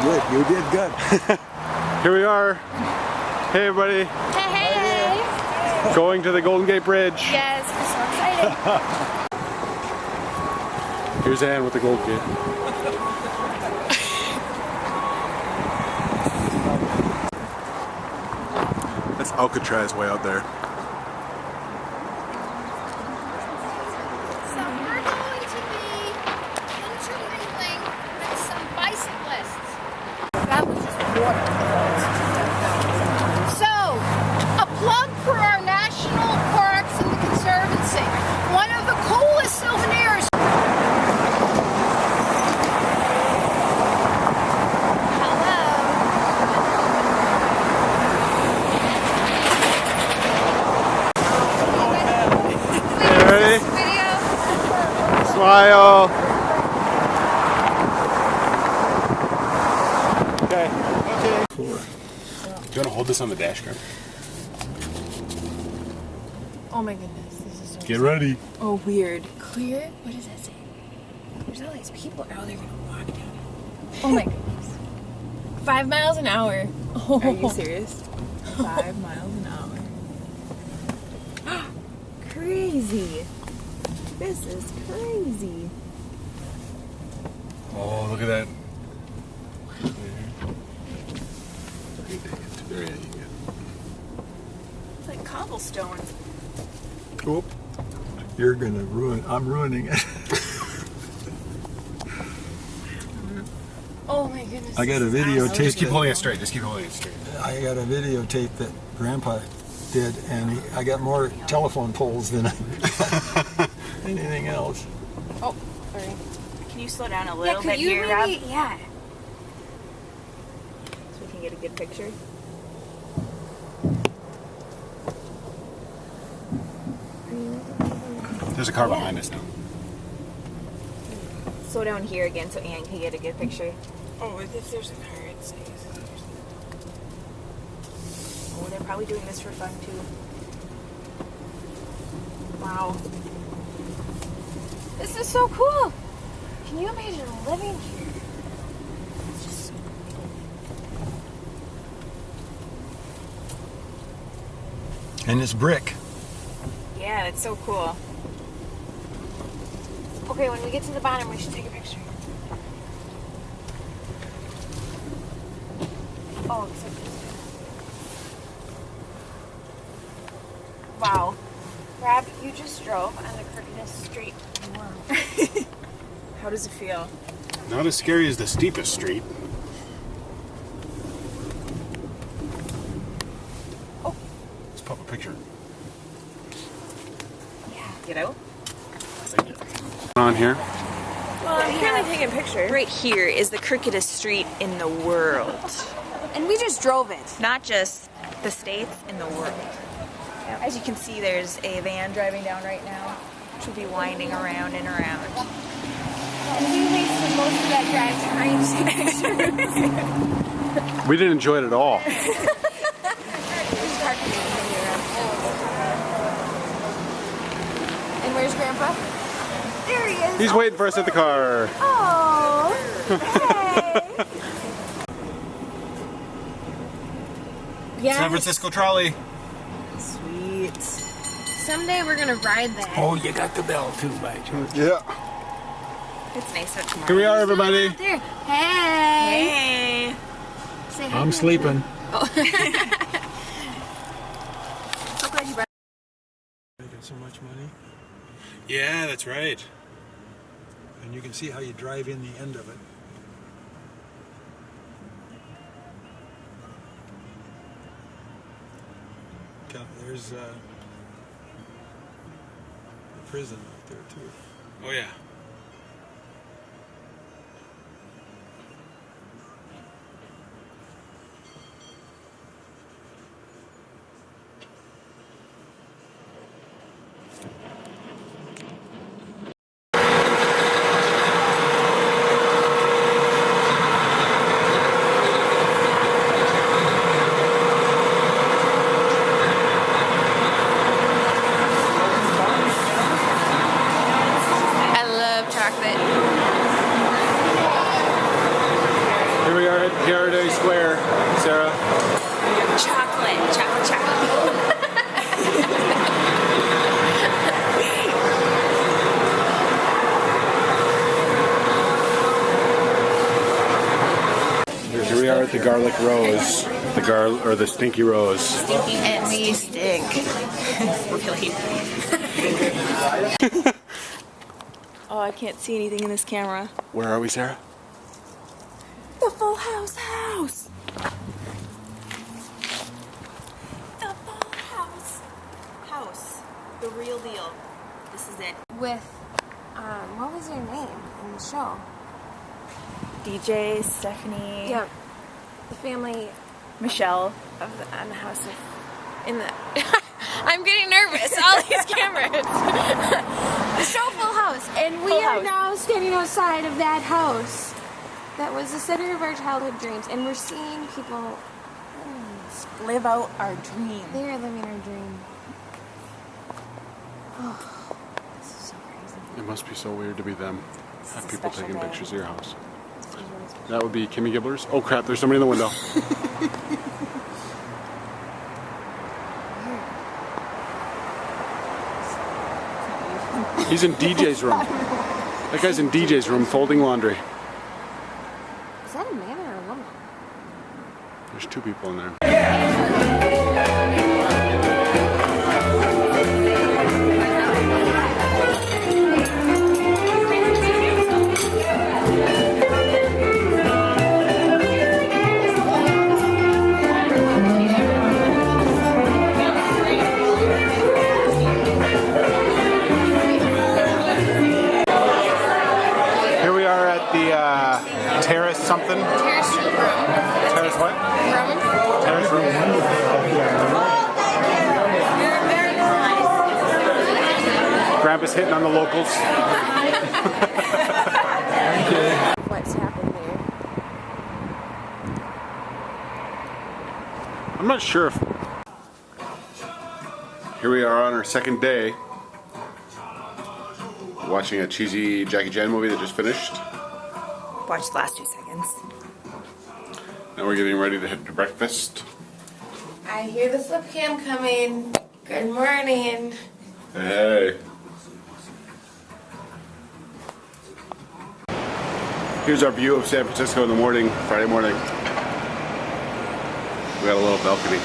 Good, you did good. Here we are. Hey everybody. Hey, hey, hey. Going to the Golden Gate Bridge. Yes, we're so excited. Here's Ann with the Golden Gate. That's Alcatraz way out there. So we're going to be intermingling with some bicyclists. That was just water. So, a plug for our national parks and the Conservancy. One of the coolest souvenirs. Smile. Okay. Okay. Do you want to hold this on the dash cam? Oh my goodness, this is so Get ready. Oh, weird. Clear? What does that say? There's all these people out there gonna walk down it. Oh my goodness. 5 miles an hour. Oh. Are you serious? 5 miles an hour. Crazy. This is crazy. Oh, look at that. It's like cobblestones. Oop. You're gonna ruin, I'm ruining it. Oh my goodness. I got a videotape. Just keep holding it straight. Just keep holding it straight. I got a videotape that Grandpa did, and I got more telephone poles than anything else. Oh, sorry. Can you slow down a little bit you here, maybe, Rob? yeah. So we can get a good picture. There's a car behind us now. Slow down here again so Ann can get a good picture. Oh, if there's a car, it says. Oh, they're probably doing this for fun too. Wow. This is so cool. Can you imagine living here? It's just so And it's brick. Yeah, that's so cool. Okay, when we get to the bottom, we should take a picture. Oh, except wow. Rob, you just drove on the crookedest street in the world. How does it feel? Not as scary as the steepest street. Oh. Let's pop a picture. Yeah. Get out? On here. Well, I'm kind of taking a picture. Right here is the crookedest street in the world. And we just drove it. Not just the States, in the world. As you can see, there's a van driving down right now, which will be winding around and around. And we wasted most of that drive trying to take pictures. We didn't enjoy it at all. And where's Grandpa? There he is. He's waiting for us at the car. Oh, hey. Yeah. San Francisco trolley. Sweet. Someday we're gonna ride that. Oh, you got the bell too, by George. Yeah. It's nice that tomorrow. Here we are, everybody. There. Hey. Hey. Say hi I'm to sleeping. So glad you brought. Making so much money, Yeah, that's right. and you can see how you drive in the end of it. There's the prison right there too. Oh yeah. Heritage Square, Sarah. Chocolate, chocolate, chocolate. Here we are at the Garlic Rose, the Stinky Rose. And we stink. We're really Oh, I can't see anything in this camera. Where are we, Sarah? The Full House house. The Full House house. The real deal. This is it. With, what was your name in the show? DJ, Stephanie. Yep. The family Michelle. on the house of, in the, I'm getting nervous, all these cameras. The show Full House, and we Full are House. now standing outside of that house. That was the center of our childhood dreams, and we're seeing people, Live out our dream. they are living our dream. Oh, this is so crazy. It must be so weird to be them. This Have is a people special taking day. pictures of your house. This is really special. That would be Kimmy Gibblers. Oh crap, there's somebody in the window. He's in DJ's room. That guy's in DJ's room folding laundry. Is that a man or a woman? There's two people in there. Here we are at the Terrace something. Terrace room. Terrace what? Room. Terrace room. Very nice. Grandpa's hitting on the locals. What's happened there? I'm not sure if... Here we are on our second day. Watching a cheesy Jackie Chan movie that just finished. Watch the last 2 seconds. Now we're getting ready to head to breakfast. I hear the flip cam coming. Good morning. Hey. Here's our view of San Francisco in the morning, Friday morning. We got a little balcony.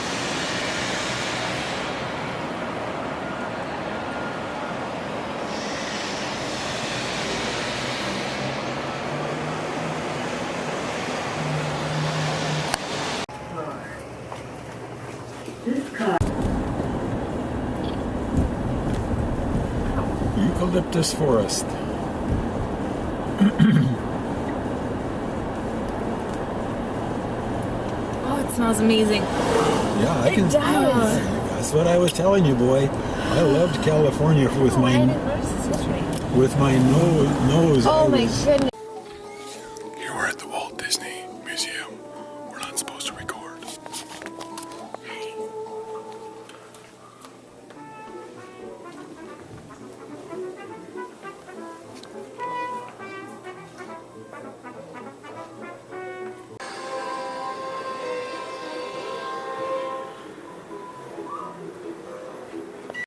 Eucalyptus forest. Oh, it smells amazing. Yeah, I can. does. That's what I was telling you, boy. I loved California with Oh, I my didn't notice this yesterday. with my nose. Oh I my was- goodness. Here we're at the Walt Disney Museum. We're not supposed to record.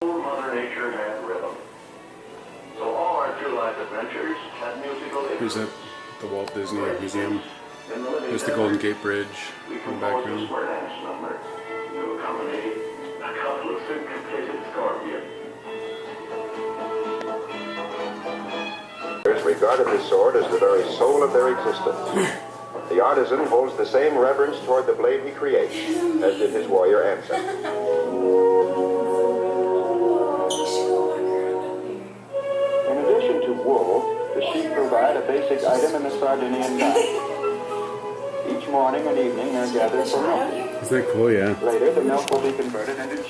Mother Nature had rhythm. So all our true life adventures had musical Here's images. the Walt Disney Museum. In the living There's the memory, Golden Gate Bridge we in the composed a background. square dance number to accompany a couple of syncopated scorpions. Regarded this sword as the very soul of their existence. The artisan holds the same reverence toward the blade he creates as did his warrior ancestor. In addition to wool, the sheep provide a basic item in the Sardinian diet. Each morning and evening they're gathered for milking. Isn't that cool? Yeah. Later, the milk will be converted into cheese.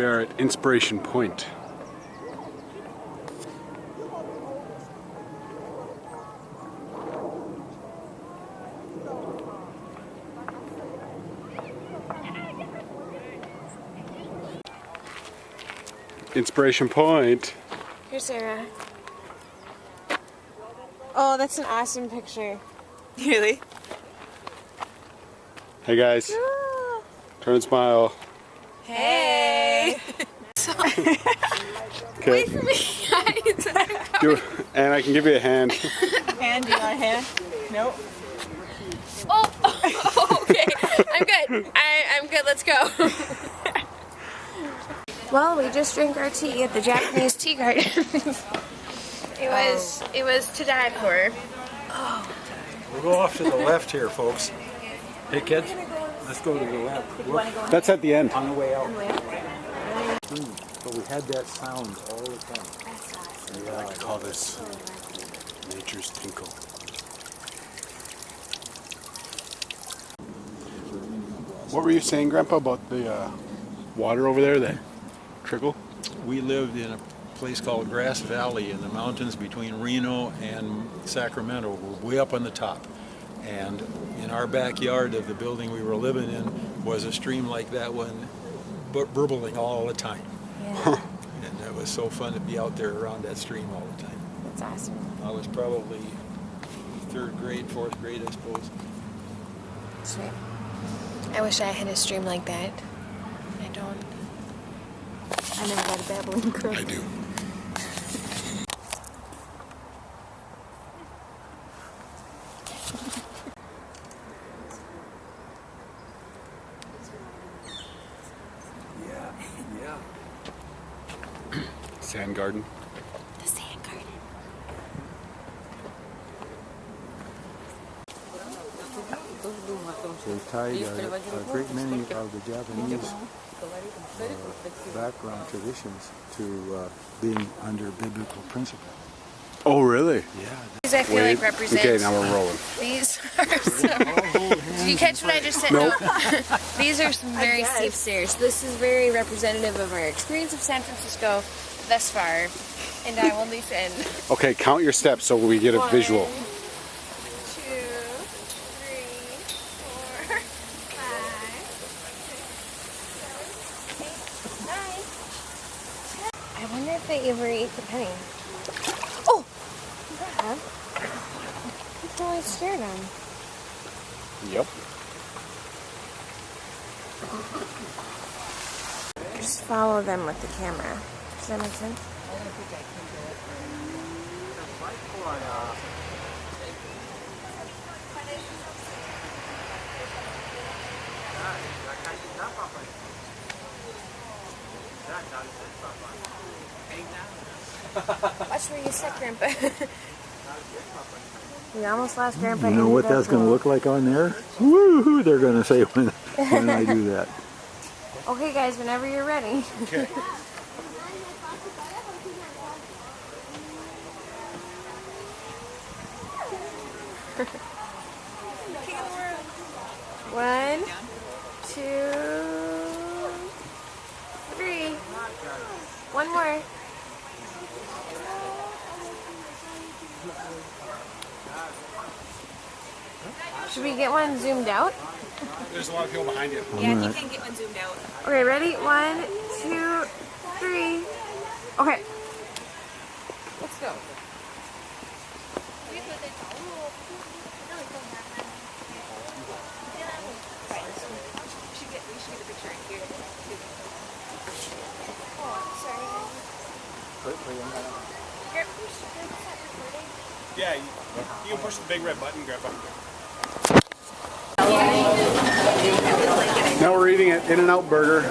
We are at Inspiration Point. Inspiration Point. Here's Sarah. Oh, that's an awesome picture. Really? Hey guys, turn and smile. Hey! Okay. Wait for me, guys. Do it. And I can give you a hand. Hand, do you want a hand? Nope. Oh, Okay, I'm good. I'm good, let's go. Well, we just drank our tea at the Japanese tea garden. It was to die for. We'll go off to the left here, folks. Hey kids, let's go to the left. Look, That's at the end. on the way out. But we had that sound all the time. I like to call this nature's tinkle. What were you saying, Grandpa, about the water over there, that trickle? We lived in a place called Grass Valley in the mountains between Reno and Sacramento. We're way up on the top. And in our backyard of the building we were living in was a stream like that one, burbling all the time. Yeah. And it was so fun to be out there around that stream all the time. That's awesome. I was probably 3rd grade, 4th grade, I suppose. Sweet. I wish I had a stream like that. I don't. I never got a babbling brook. I do. Sand garden. The sand garden. They tied a great many of the Japanese background traditions to being under biblical principle. Oh, really? Yeah. These I feel like represent. Okay, now we're rolling. These are some. Did you catch what I just said? Nope. No. These are some very steep stairs. This is very representative of our experience of San Francisco thus far. And I will listen. Okay, count your steps so we get a visual. 1, 2, 3, 4, 5, 6, 7, 8, 9. I wonder if they ever eat the penny. Oh! Yeah. You can always stare at them. Yep. Just follow them with the camera. Does that make sense? Watch where you sit, Grandpa. We almost lost Grandpa. You know what that's going to look like on there? Woo-hoo, they're going to say when I do that. Okay, guys, whenever you're ready. Okay. One, 2, 3. One more. Should we get one zoomed out? There's a lot of people behind you. Yeah, if you can get one zoomed out. Okay, ready? 1, 2, 3. Okay. Let's go. Yeah, you can push the big red button, Grandpa. Now we're eating at In-N-Out Burger.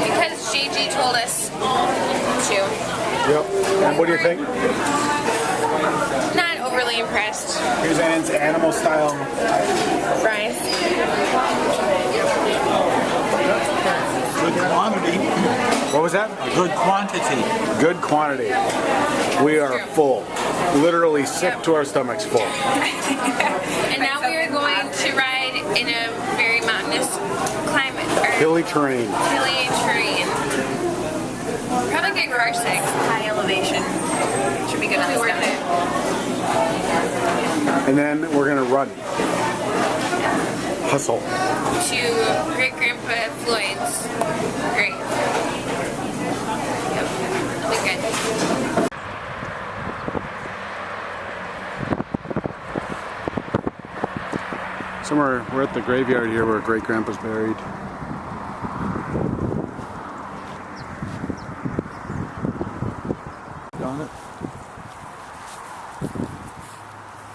Because Gigi told us to. Yep. And what do you think? Not overly impressed. Here's Ann's animal style. Fries. Good quantity. What was that? A good quantity. Good quantity. We are full. Literally sick to our stomachs full. And now we are going to ride in a very mountainous mountainous climate or Hilly terrain. hilly terrain. Probably get garage sick. High elevation. Should be good on this down there. And then we're gonna run. Hustle. To Great Grandpa Floyd's grave. Yep. It'll be good. Somewhere, we're at the graveyard here where Great Grandpa's buried. On it.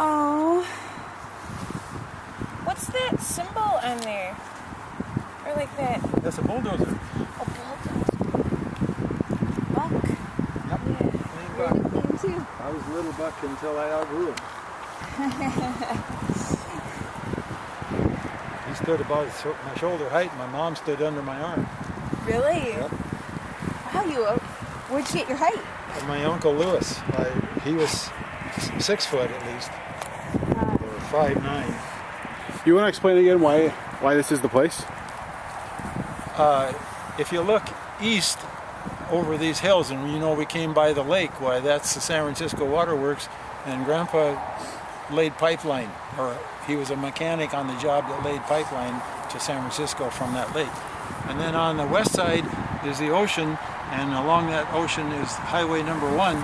Oh. What's that symbol on there? Or like that? That's a bulldozer. A bulldozer. Buck. Yep. Yeah. Clean buck. Me too. I was a little buck until I outgrew him. He stood about my shoulder height. My mom stood under my arm. Really? Yep. Wow, where'd you get your height? And my uncle Lewis, he was 6 foot at least, or 5'9". You want to explain again why this is the place? If you look east over these hills, and you know we came by the lake, why that's the San Francisco Waterworks, and Grandpa laid pipeline, or he was a mechanic on the job that laid pipeline to San Francisco from that lake. And then on the west side is the ocean, and along that ocean is Highway number 1,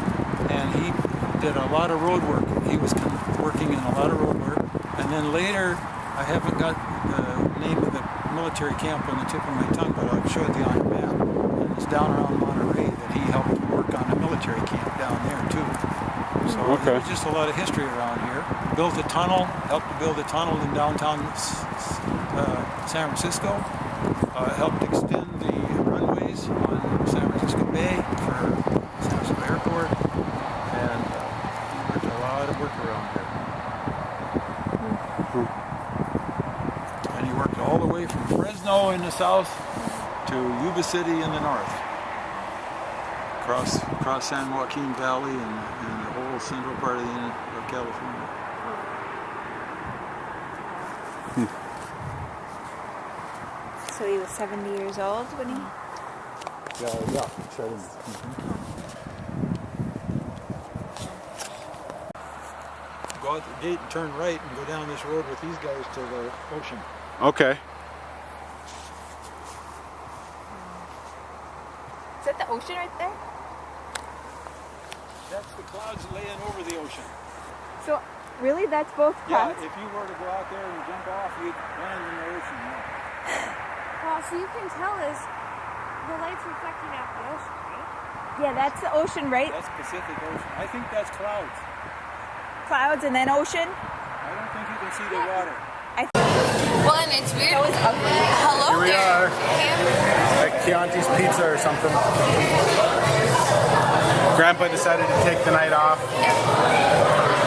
and he did a lot of road work. He was working in a lot of road work. And then later, I haven't got the name of the military camp on the tip of my tongue, but I'll show it to you on the map. And it's down around Monterey that he helped work on a military camp down there too. So there's just a lot of history around here. Built a tunnel, helped to build a tunnel in downtown San Francisco. Helped extend the runways on San Francisco Bay for San Francisco Airport, and there's a lot of work around here. And he worked all the way from Fresno in the south to Yuba City in the north, across San Joaquin Valley and the whole central part of California. So he was 70 years old when he... Yeah, 70. Go out the gate and turn right and go down this road with these guys to the ocean. Okay. Is that the ocean right there? That's the clouds laying over the ocean. So, really? That's both clouds? Yeah, if you were to go out there and jump off, you'd land in the ocean. Yeah. Well, so you can tell is the light's reflecting off the ocean, right? Yeah, that's the ocean, right? That's Pacific Ocean. I think that's clouds. Clouds and then ocean? I don't think you can see the water. Well, and it's weird. Hello Here we there. are. At Chianti's Pizza or something. Grandpa decided to take the night off.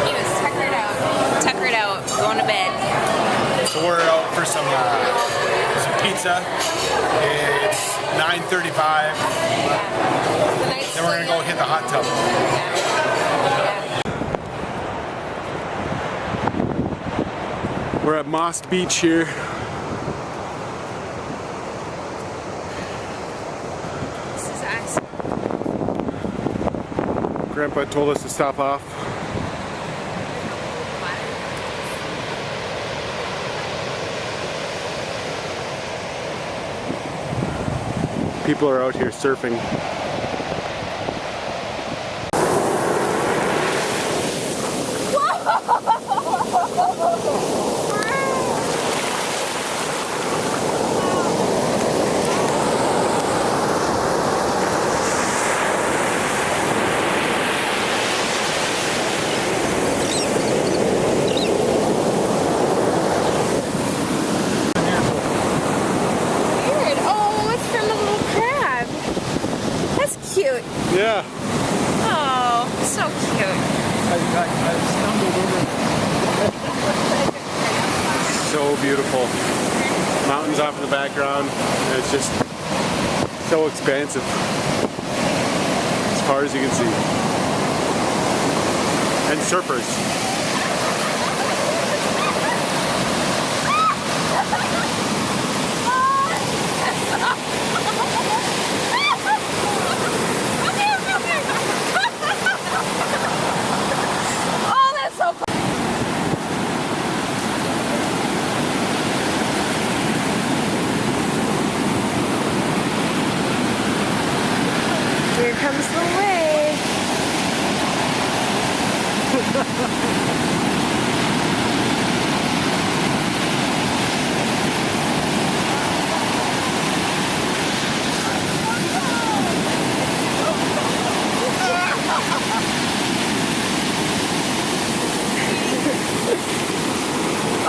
He was tuckered out, going to bed. So we're out for some pizza. It's 9:35. Then we're gonna go hit the hot tub. We're at Moss Beach here. This is awesome. Grandpa told us to stop off. People are out here surfing. Weird. Oh, it's from a little crab. That's cute. Yeah. Oh, so cute. I stumbled over. So beautiful. Mountains off in the background. And it's just so expansive. As far as you can see. And surfers. comes the wave.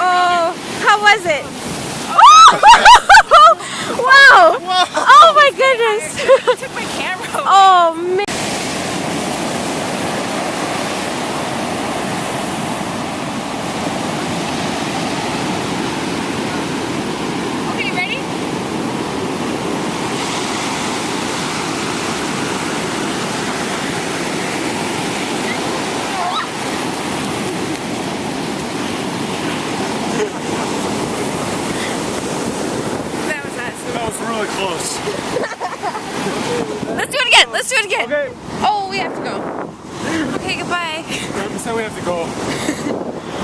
Oh, how was it? Wow! Oh my goodness! I took my camera. Oh man! Okay, ready? That was awesome. That was really close. Let's do it again. Let's do it again. Okay. Oh, we have to go. Okay, goodbye. Grandpa said we have to go.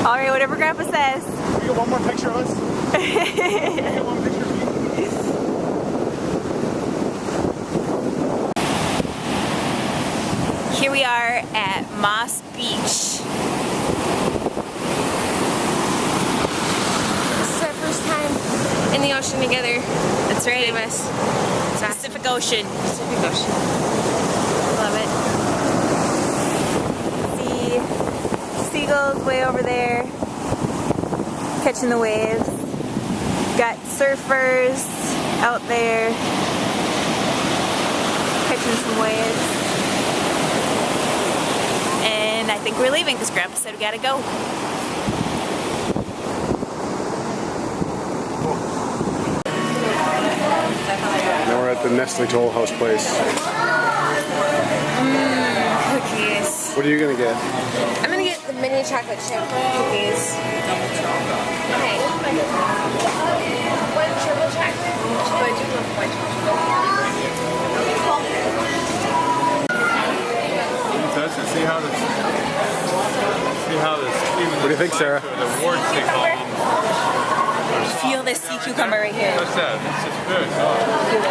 All right, whatever Grandpa says. Can you get one more picture of us? Can you get one picture of me? Here we are at Moss Beach. This is our first time in the ocean together. That's right. Pacific Ocean. Pacific Ocean. Love it. See seagulls way over there catching the waves. Got surfers out there catching some waves. And I think we're leaving because Grandpa said we gotta go. Now we're at the Nestle Toll House place. Cookies. What are you gonna get? I'm gonna get the mini chocolate chip cookies. Okay. One triple chocolate. I do love white chocolate. See how this. What do you think, Sarah? Feel this sea cucumber right here. What's that? This is good. Feel it.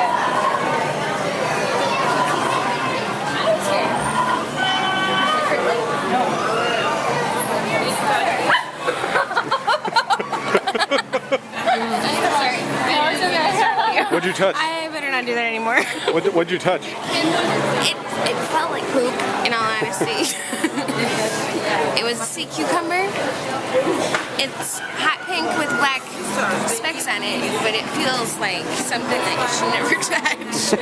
What'd you touch? I better not do that anymore. What'd you touch? It felt like poop, in all honesty. It was a sea cucumber. It's hot pink with black specks on it, but it feels like something that you should never touch.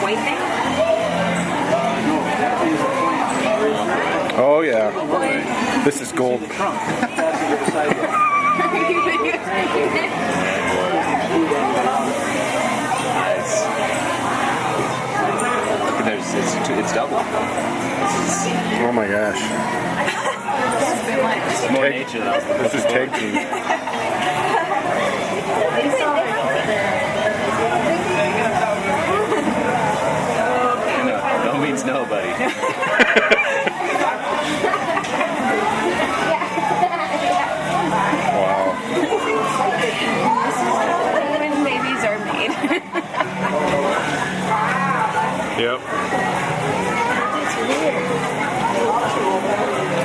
White thing? Oh yeah. This is gold. It's double. Oh my gosh. It's more nature though. This is tag team. No means no, buddy. Wow. When babies are made. Yep.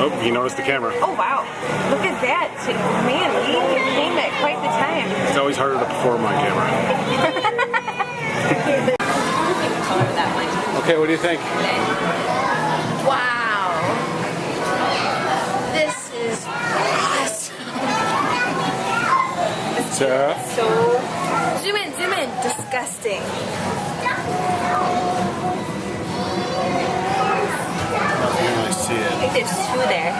Oh, you noticed the camera. Oh wow, look at that. Man, we came at quite the time. It's always harder to perform on camera. Okay, what do you think? Wow. This is awesome. Sarah? So, zoom in. Disgusting. I see I it. think there's two there.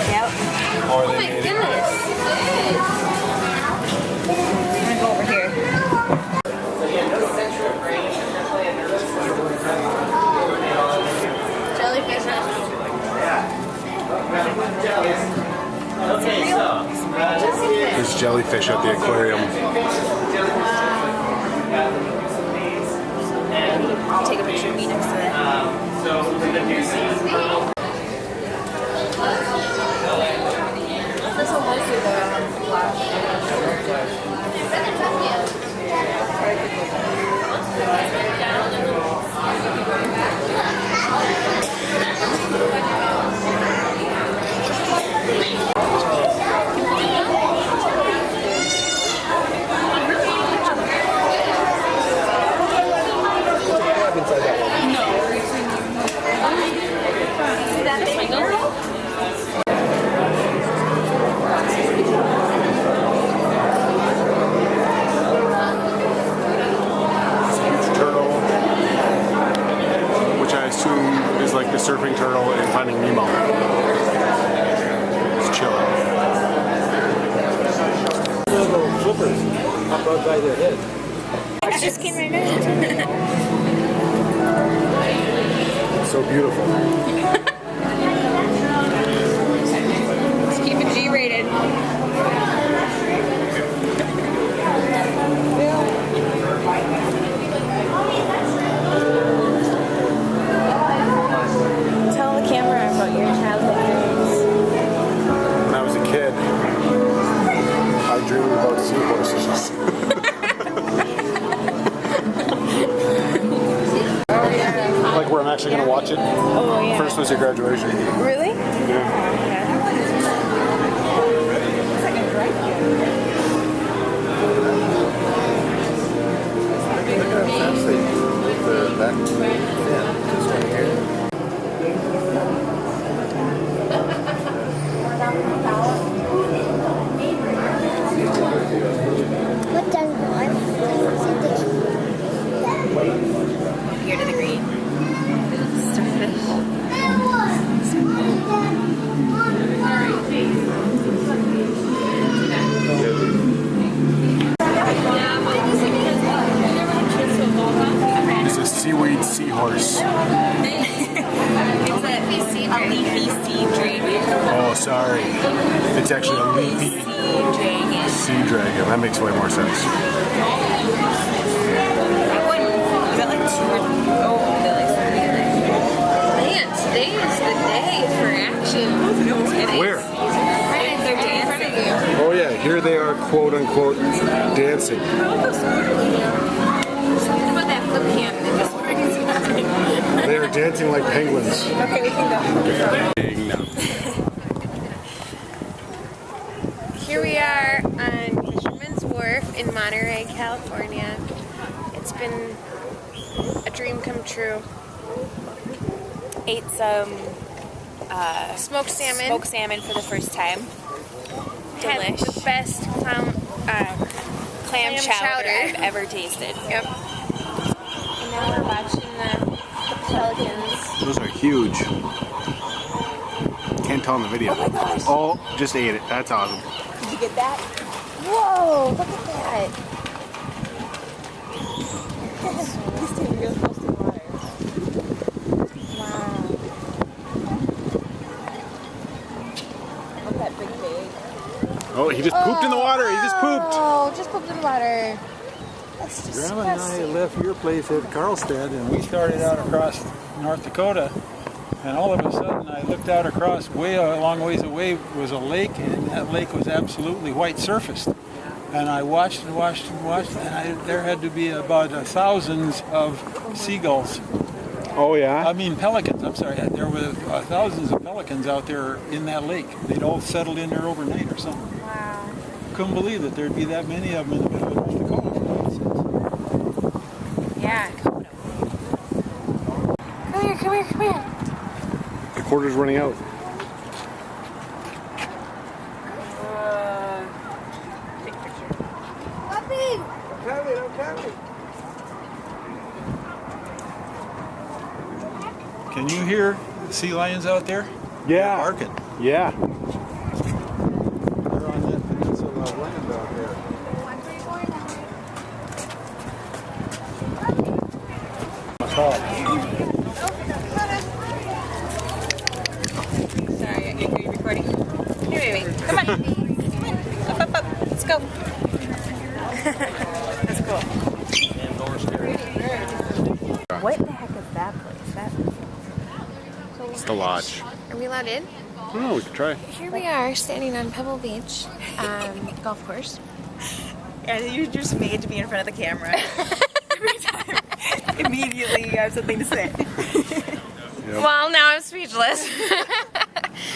Yep. Or Oh my goodness. I'm gonna go over here. Jellyfish. There's jellyfish at the aquarium. Take a picture of me next to that. This will mostly go on the flash. about by the head. It just came right out. It's so beautiful. Let's keep it G-rated. Tell the camera about your childhood dreams. When I was a kid, I dreamed about seahorses. Like where I'm actually going to watch it. Oh, yeah. First was your graduation. Really? What does Here to the green. Starfish. It's a seaweed seahorse. It's a leafy sea dragon. Oh, sorry. It's actually a leafy sea dragon. That makes way more sense. Man, today is the day for action. Where? Right, they're dancing. Oh yeah, here they are, quote unquote, dancing. Something about that flip cam that just brings nothing. They are dancing like penguins. Okay, we can go. Here we are on Fisherman's Wharf in Monterey, California. It's been a dream come true. Ate some smoked salmon for the first time. Had the best clam chowder I've ever tasted. Yep. And now we're watching the pelicans. Those are huge. Can't tell in the video. Oh my gosh. Oh, just ate it. That's awesome. Did you get that? Whoa, look at that. He's staying real close to the water. Wow. Look at that big pig. Oh, he just pooped in the water. He just pooped. Oh, just pooped in the water. That's disgusting. Grandma and I left your place at Carlstead, and we started out across North Dakota. And all of a sudden, I looked out across, way a long ways away was a lake, and that lake was absolutely white surfaced. And I watched and watched and watched, and there had to be about thousands of seagulls. Oh yeah. I mean pelicans. I'm sorry. There were thousands of pelicans out there in that lake. They'd all settled in there overnight or something. Wow. Couldn't believe that there'd be that many of them in the middle of North Dakota. Yeah. Come here, come here, come here. The quarter's running out. Take a picture. Puppy! Can you hear the sea lions out there? Yeah. They're barking. Yeah. They're on that peninsula of land out there. Sorry, are you recording? Here, baby. Come on. Up, up, up. Let's go. That's cool. What the heck is that place? It's the lodge. Are we allowed in? I don't know, we could try. Here we are, standing on Pebble Beach, golf course. Yeah, you're just made to be in front of the camera. Every time. Immediately you have something to say. Well, now I'm speechless.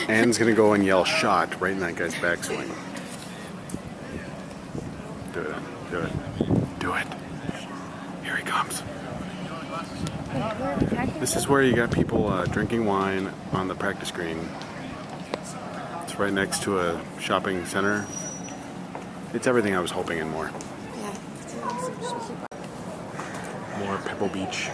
Anne's gonna go and yell shot right in that guy's backswing. Do it. Do it. Do it. Here he comes. This is where you got people drinking wine on the practice green. It's right next to a shopping center. It's everything I was hoping and more. More Pebble Beach.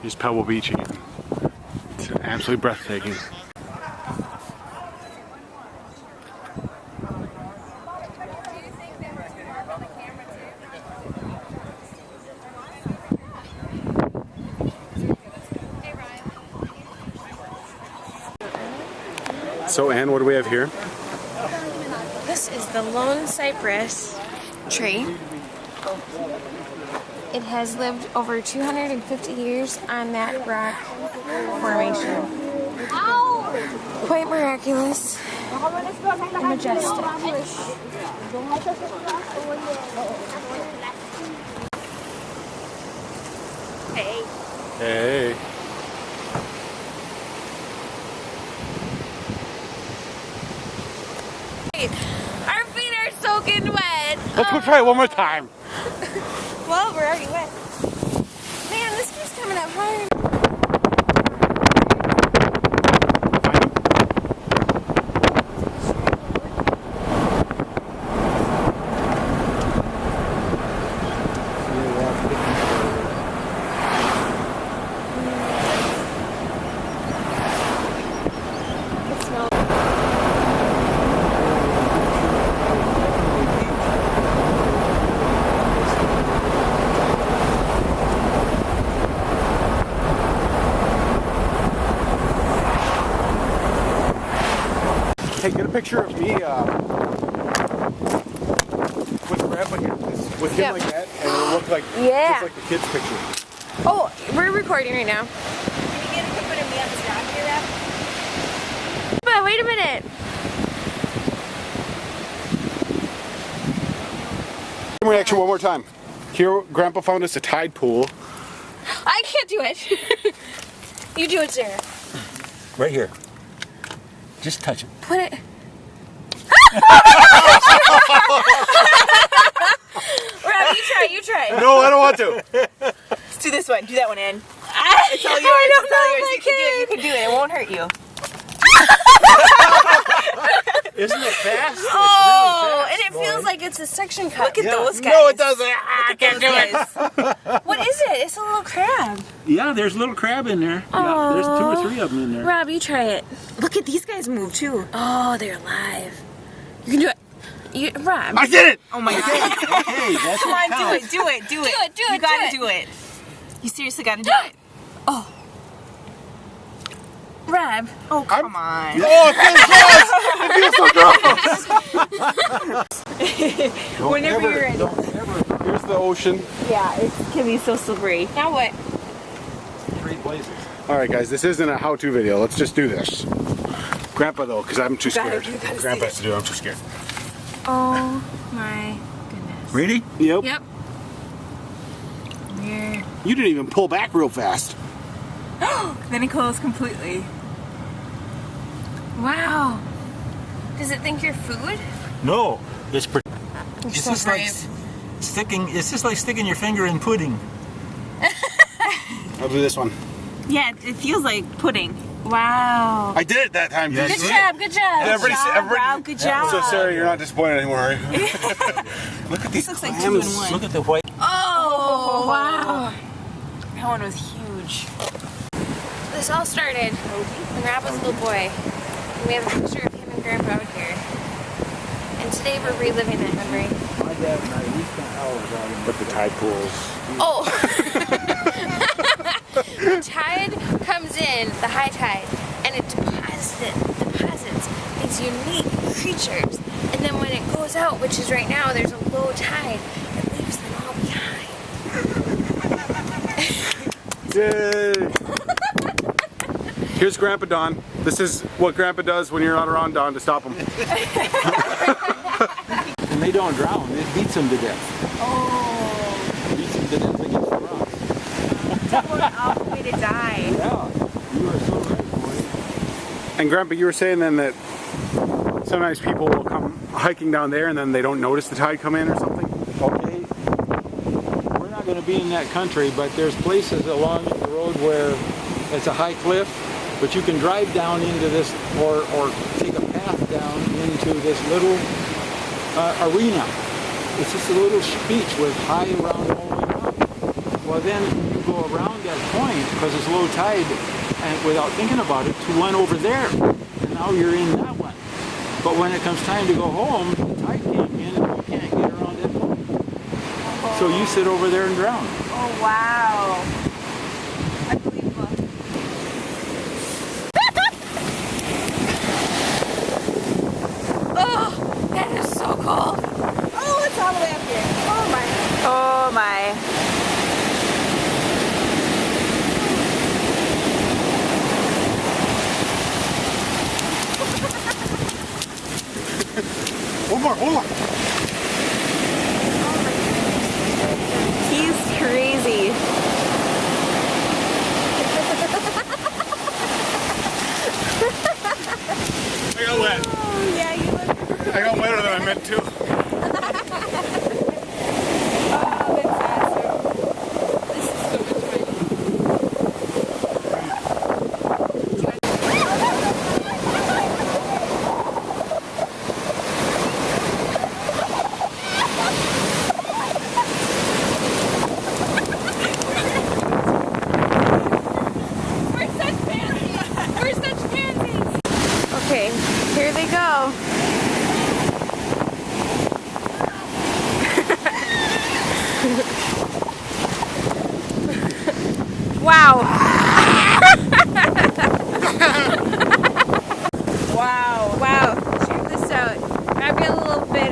Here's Pebble Beach again. It's absolutely breathtaking. So Ann, what do we have here? This is the lone cypress tree. It has lived over 250 years on that rock formation. Quite miraculous and majestic. Hey. Hey. Our feet are soaking wet. Let's go try it one more time. Well, we're already wet. Man, this keeps coming up hard. Hey, get a picture of me with Grandpa here, with him like that, and it'll look like just like the kid's picture. Oh, we're recording right now. Can you get a put of me on this rock here, Rap? But wait a minute. Action one more time. Here, Grandpa found us a tide pool. I can't do it. You do it, Sarah. Right here. Just touch it. Put it. Rob, you try. No, I don't want to. Let's do this one. Do that one, Ann. It's all yours. It's all yours. You can do it. You can do it. It won't hurt you. Isn't it fast? Oh, and it feels like it's a suction cup. Look at those guys. No, it doesn't. I can't do it. What is it? It's a little crab. Yeah, there's a little crab in there. Yeah, there's 2 or 3 of them in there. Rob, you try it. Look at these guys move too. Oh, they're alive. You can do it. Rob. I did it. Oh my god. Hey, that's Come on, do it. Do it. Do it. You gotta do it. You seriously gotta do it. Oh. Rob. Oh, come on. Oh, it feels so gross. Whenever you're ready. Here's the ocean. Yeah, it can be so slippery. Now what? 3 places. All right, guys, this isn't a how-to video. Let's just do this. Grandpa, though, because I'm too scared. You gotta Grandpa see has to do it. I'm too scared. Oh my goodness. Ready? Yep. Yep. Weird. You didn't even pull back real fast. Then it closed completely. Wow. Does it think you're food? No. It's so just like brave. sticking. It's just like sticking your finger in pudding. I'll do this one. Yeah, it feels like pudding. Wow. I did it that time. Yes. Good job. Good job. Rob, good job. So, Sarah, you're not disappointed anymore, are you? Look at these This looks like clams. 2 in 1. Look at the white. Oh, wow. That one was huge. This all started when Rob was a little boy. And we have a picture of him and Grandpa out here. And today we're reliving that memory. My dad and I, we spent hours out in But the tide pools. Oh! The tide comes in, the high tide, and it deposits these unique creatures. And then when it goes out, which is right now, there's a low tide, it leaves them all behind. Yay! Here's Grandpa Don. This is what Grandpa does when you're not around Don to stop him. And they don't drown. It beats them to death. Oh, It beats them to death against the rocks. that was an awful way to die. Yeah, you are so right, boy. And Grandpa, you were saying then that sometimes people will come hiking down there and then they don't notice the tide come in or something? Okay, we're not going to be in that country, but there's places along the road where it's a high cliff, but you can drive down into this or take a path down into this little arena. It's just a little beach with high around all the way around. Well, then you go around that point because it's low tide, and without thinking about it, to one over there, and now you're in that one. But when it comes time to go home, the tide came in and you can't get around that point. So you sit over there and drown. Oh, wow. Unbelievable. Oh, that is so cold. Oh, it's all the way up here. Oh, my. Oh, my. One more. He's crazy. I got wet. Oh, yeah, you look. I got wetter than I meant to. Oh, that's awesome. This is so much fun. We're such pansies. Okay, here they go. Wow. Wow. Wow. Check this out. I've got a little bit,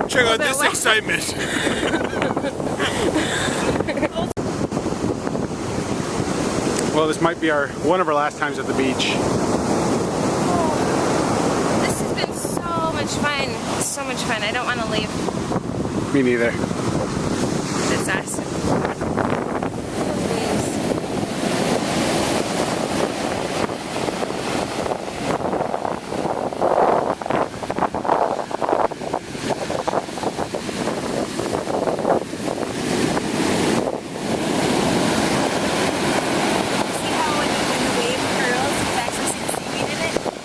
Check out bit this wet. excitement. Well, this might be one of our last times at the beach. This has been so much fun. So much fun. I don't want to leave. Me neither. It's awesome.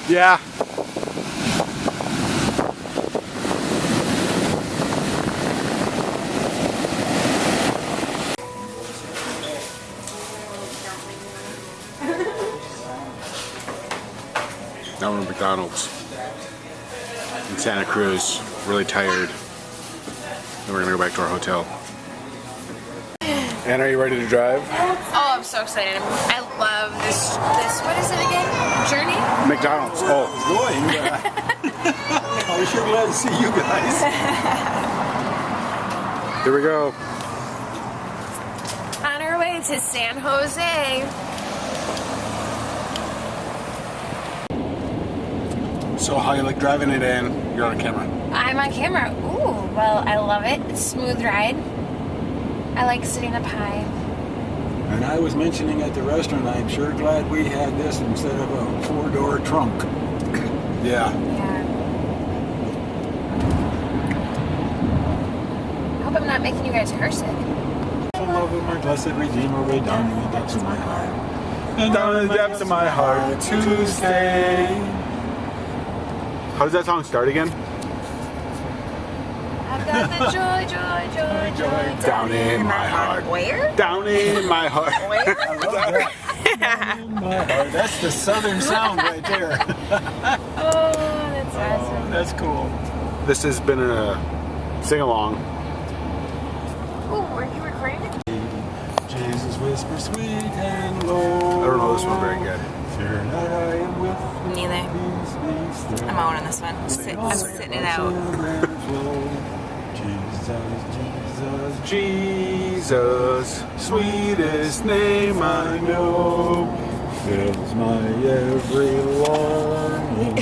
Yeah. Now we're at McDonald's in Santa Cruz, really tired. And we're gonna go back to our hotel. Anne, are you ready to drive? Oh, I'm so excited. I love this, what is it again? Journey? McDonald's. Oh. Going. I was sure glad to see you guys. Here we go. On our way to San Jose. So how you like driving it, Anne? You're on camera. I'm on camera. Ooh, well, I love it. It's a smooth ride. I like sitting up high. And I was mentioning at the restaurant, I'm sure glad we had this instead of a 4-door trunk. Yeah. Yeah. I hope I'm not making you guys car sick. Love of my blessed Redeemer, way down in the depths of my heart. And Down in the depths of my heart to stay. How does that song start again? I've got the joy, joy, joy, joy Down in my heart. Where? Down in my heart. I love that. In my heart. That's the southern sound right there. Oh, that's awesome. That's cool. This has been a sing-along. Ooh, were you recording it? Jesus whisper sweet and low. I don't know this one very good. Fear not, I am with Neither. I'm out on this one. I'm sitting it out. Jesus, sweetest name I know, fills my every longing.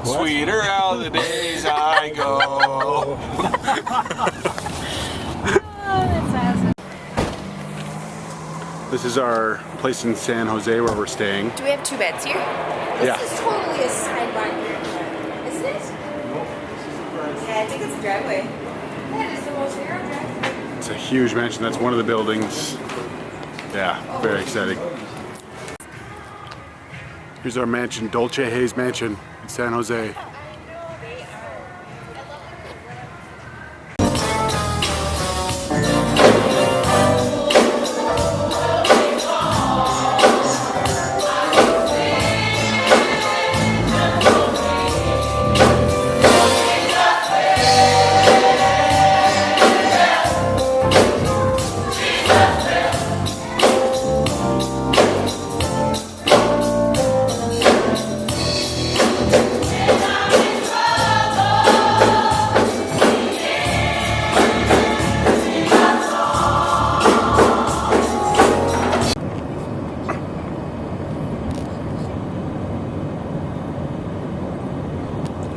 sweeter all the days I go. Oh, that's awesome. This is our place in San Jose where we're staying. Do we have 2 beds here? Yeah. This is totally a sidebar. Yeah, I think it's a driveway. That is the most narrow driveway. It's a huge mansion. That's one of the buildings. Yeah, very exciting. Here's our mansion, Dolce Hayes Mansion in San Jose.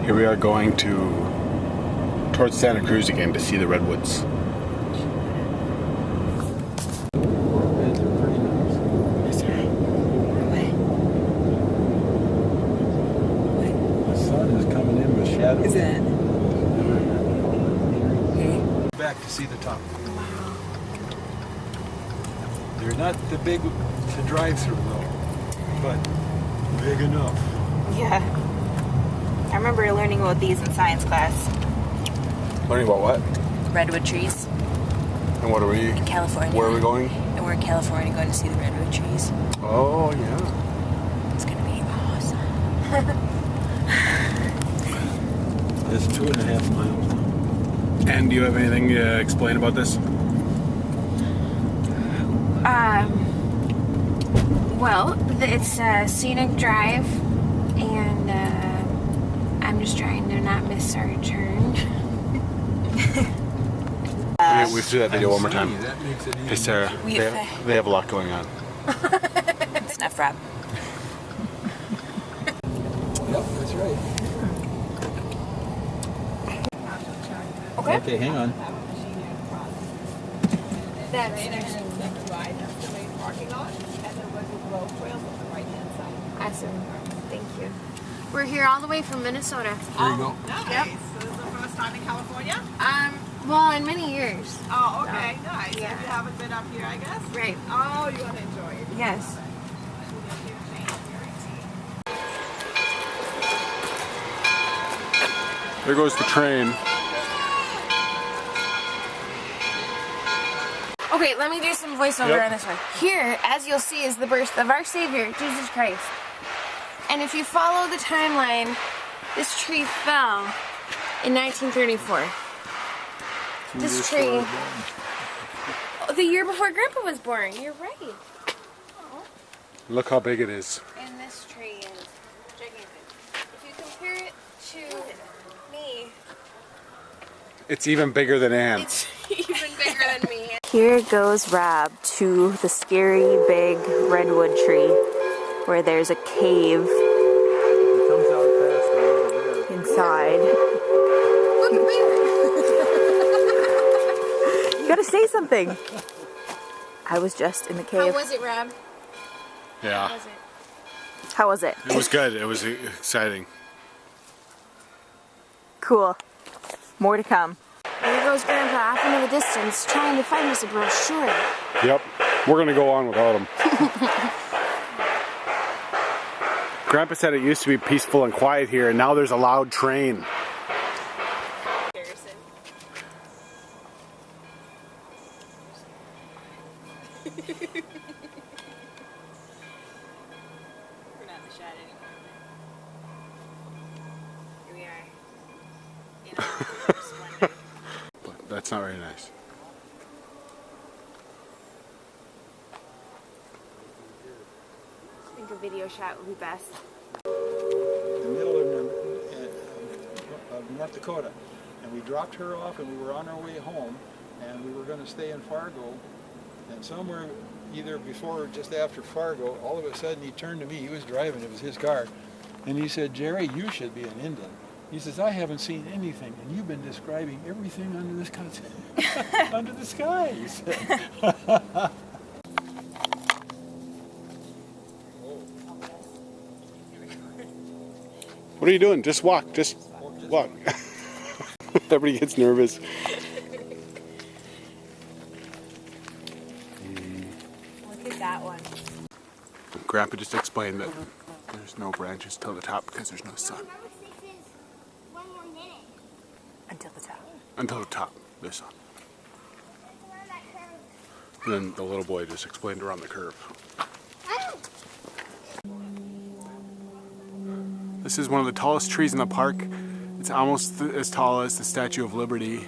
Here we are going towards Santa Cruz again to see the redwoods. The sun is coming in with shadows. Is it? Back to see the top. They're not the big to drive through though, but big enough. Yeah. I remember learning about these in science class. Learning about what? Redwood trees And what are we? in California. Where are we going? And we're in California going to see the redwood trees. Oh yeah. It's gonna be awesome. It's 2.5 miles now. And do you have anything to explain about this? Well, it's a scenic drive, and I'm just trying to not miss our turn. We threw that video one more time. That makes it Hey even. Sarah, they have a lot going on. It's enough, Rob. Yep, that's right. Okay, hang on. That's awesome. Thank you. We're here all the way from Minnesota. There you go. Yep. So this is the first time in California? Well, in many years. Oh, okay, nice. Yeah. You haven't been up here, I guess? Right. Oh, you want to enjoy it. Yes. There goes the train. Okay, let me do some voiceover Yep. on this one. Here, as you'll see, is the birth of our Savior, Jesus Christ. And if you follow the timeline, this tree fell in 1934. This tree, the year before Grandpa was born. You're right. Look how big it is. And this tree is gigantic. If you compare it to me, It's even bigger than Anne. it's even bigger than me. Here goes Rob to the scary big redwood tree where there's a cave It comes out fast over there. inside. Look at me. You gotta say something. I was just in the How cave. was it, Rob? Yeah. How was it? How was it? It was good. It was exciting. Cool. More to come. There goes Grandpa off into the distance, trying to find us a brochure. Yep. We're going to go on without him. Grandpa said it used to be peaceful and quiet here, and now there's a loud train. We're not in the shot anymore. Here we are. In all of our splendor. But that's not very nice. I think a video shot would be best. In the middle of North Dakota. And we dropped her off and we were on our way home and we were going to stay in Fargo. And somewhere either before or just after Fargo, all of a sudden he turned to me, he was driving, it was his car, and he said, "Jerry, you should be an Indian." He says, "I haven't seen anything, and you've been describing everything under the sky." Under the sky, he said. What are you doing? Just walk. Just Walk. Everybody gets nervous. Look at that one. Grandpa just explained that there's no branches till the top because there's no sun. Until the top. Until the top, there's sun. And then the little boy just explained around the curve. This is one of the tallest trees in the park. It's almost as tall as the Statue of Liberty,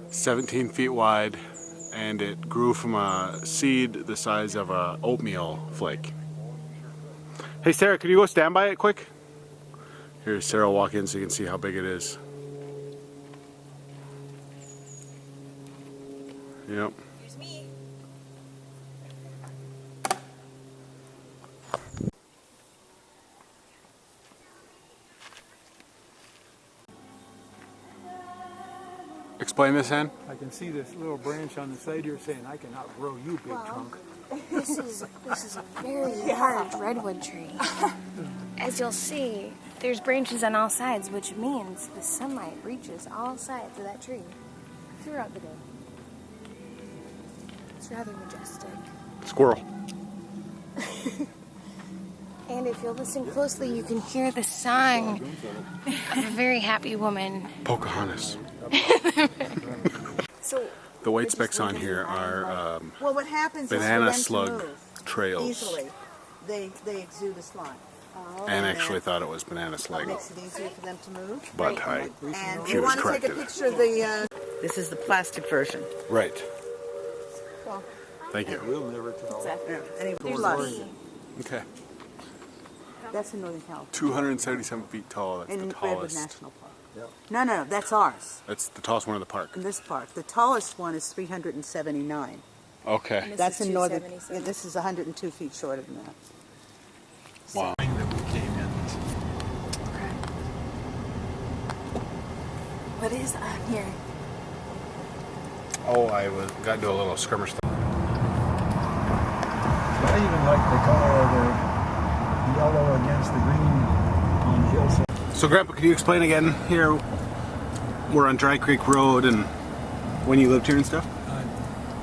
17 feet wide, and it grew from a seed the size of an oatmeal flake. Hey Sarah, could you go stand by it quick? Here, Sarah will walk in so you can see how big it is. Yep. Here's me. Explain this, Ann. I can see this little branch on the side here saying, I can outgrow you, big trunk. This is a very large redwood tree. As you'll see, there's branches on all sides, which means the sunlight reaches all sides of that tree throughout the day. It's rather majestic. Squirrel. And if you'll listen closely, you can hear the song of a very happy woman. Pocahontas. So The white specks on here are well, what happens banana is for them slug to move trails. easily. They exude a slime. Anne actually thought it was banana slug, Makes it easier for them to move. but And she you was want to take a corrected. picture of the. This is the plastic version. Right. Thank you. We'll never tell. Yeah, anyway, There's lush. Okay. That's in Northern California. 277 feet tall. That's In the Redwood tallest. National Park. No, that's ours. That's the tallest one in the park. In this park, the tallest one is 379. Okay. That's in Northern. Yeah, this is 102 feet shorter than that. Wow. That we came in. What is on here? Oh, I got into a little skirmish. I even like the color of the yellow against the green on the hillside. So, Grandpa, can you explain again? Here, we're on Dry Creek Road, and when you lived here and stuff.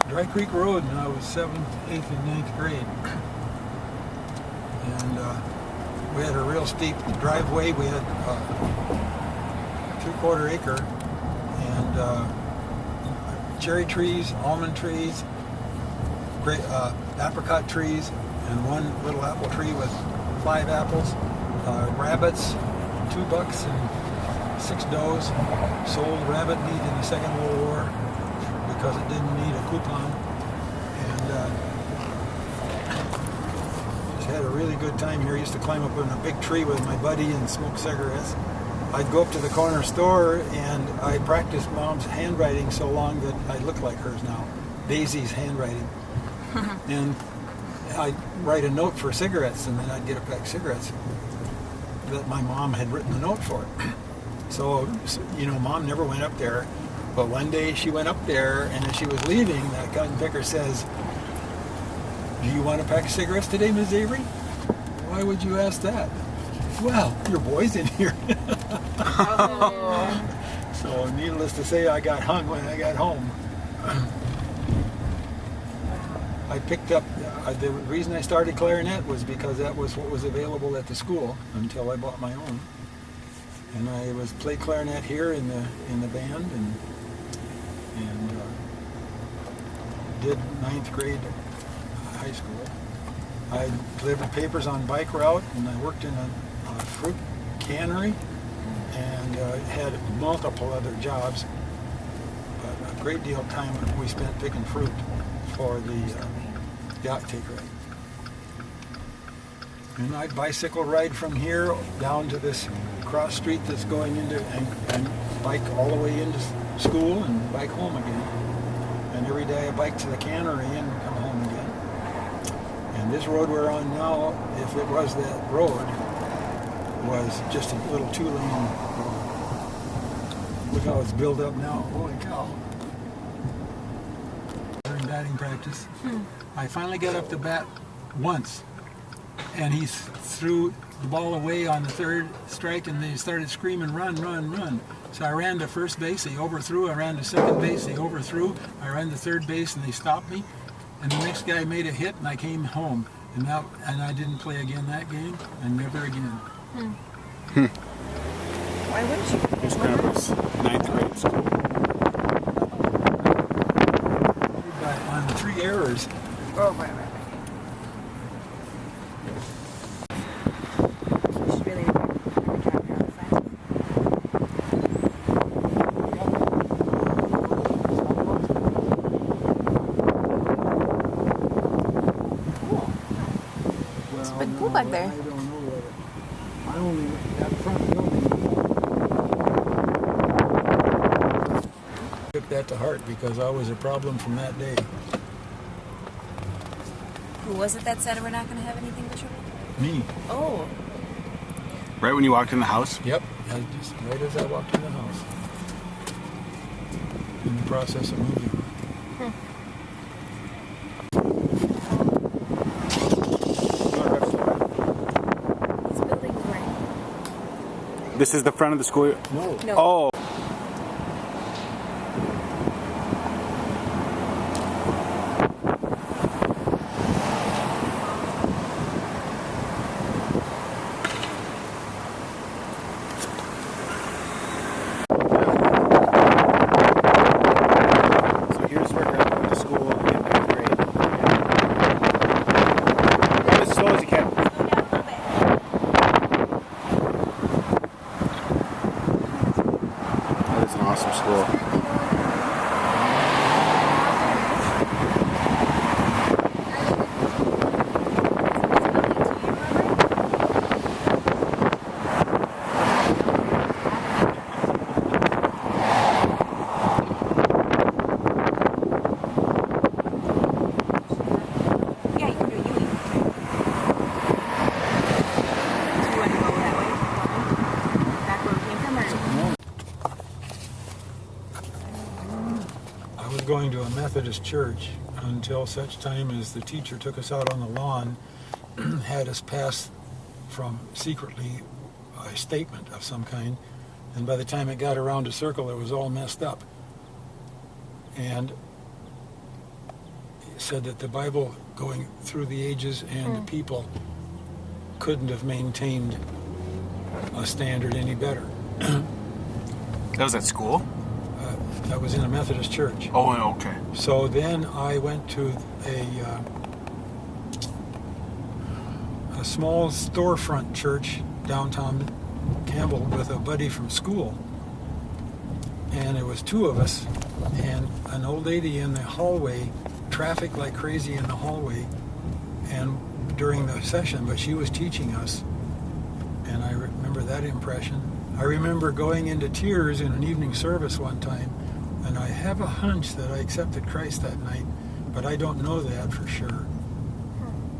Dry Creek Road, and I was 7th, 8th, and 9th grade. And we had a real steep driveway. We had a 3/4 acre, and cherry trees, almond trees, great apricot trees, and one little apple tree with 5 apples, rabbits, 2 bucks and 6 does. Sold rabbit meat in the Second World War because it didn't need a coupon. And just had a really good time here. I used to climb up in a big tree with my buddy and smoke cigarettes. I'd go up to the corner store and I practiced Mom's handwriting so long that I look like hers now. Daisy's handwriting. And I'd write a note for cigarettes, and then I'd get a pack of cigarettes that my mom had written the note for. So, you know, Mom never went up there, but one day she went up there, and as she was leaving, that cotton picker says, "Do you want a pack of cigarettes today, Ms. Avery?" "Why would you ask that?" "Well, your boy's in here." So, needless to say, I got hung when I got home. I picked up, the reason I started clarinet was because that was what was available at the school until I bought my own. And I played clarinet here in the band and did 9th grade high school. I delivered papers on bike route, and I worked in a fruit cannery and had multiple other jobs. But a great deal of time we spent picking fruit for the yacht take ride. And I'd bicycle ride from here down to this cross street that's going into, and bike all the way into school and bike home again. And every day I bike to the cannery and come home again. And this road we're on now, if it was that road, was just a little 2-lane road. Look how it's built up now. Holy cow. During batting practice, I finally got up to bat once. and he threw the ball away on the third strike, and they started screaming, "Run, run, run." So I ran to first base, they overthrew. I ran to second base, they overthrew. I ran to third base, and they stopped me. And the next guy made a hit, and I came home. And I didn't play again that game, and never again. Why wouldn't you? His grandpa's 9th grade school. But on 3 errors. Oh, right. She's really Well, big pool back there. I don't know whether. I only that front building. Took that to heart because I was a problem from that day. Who was it that said we're not going to have anything, Bishop? Me. Oh. Right when you walked in the house? Yep. Just right as I walked in the house. In the process of moving. This is the front of the school? No. Oh. So here's where Grandpa went to school in 9th grade. Go as slow as you can. That is an awesome school. Yeah, you can do it. You leave. Do you want to go that way? Back where we came from, or? I was going to a Methodist church until such time as the teacher took us out on the lawn, had us pass from secretly a statement of some kind, and by the time it got around to circle, it was all messed up. And it said that the Bible, going through the ages and the people, couldn't have maintained a standard any better. That was at school? That was in a Methodist church. Oh, okay. So then I went to a small storefront church downtown Campbell with a buddy from school. And it was 2 of us and an old lady in the hallway, traffic like crazy in the hallway and during the session, but she was teaching us. And I remember that impression. I remember going into tears in an evening service one time, and I have a hunch that I accepted Christ that night, but I don't know that for sure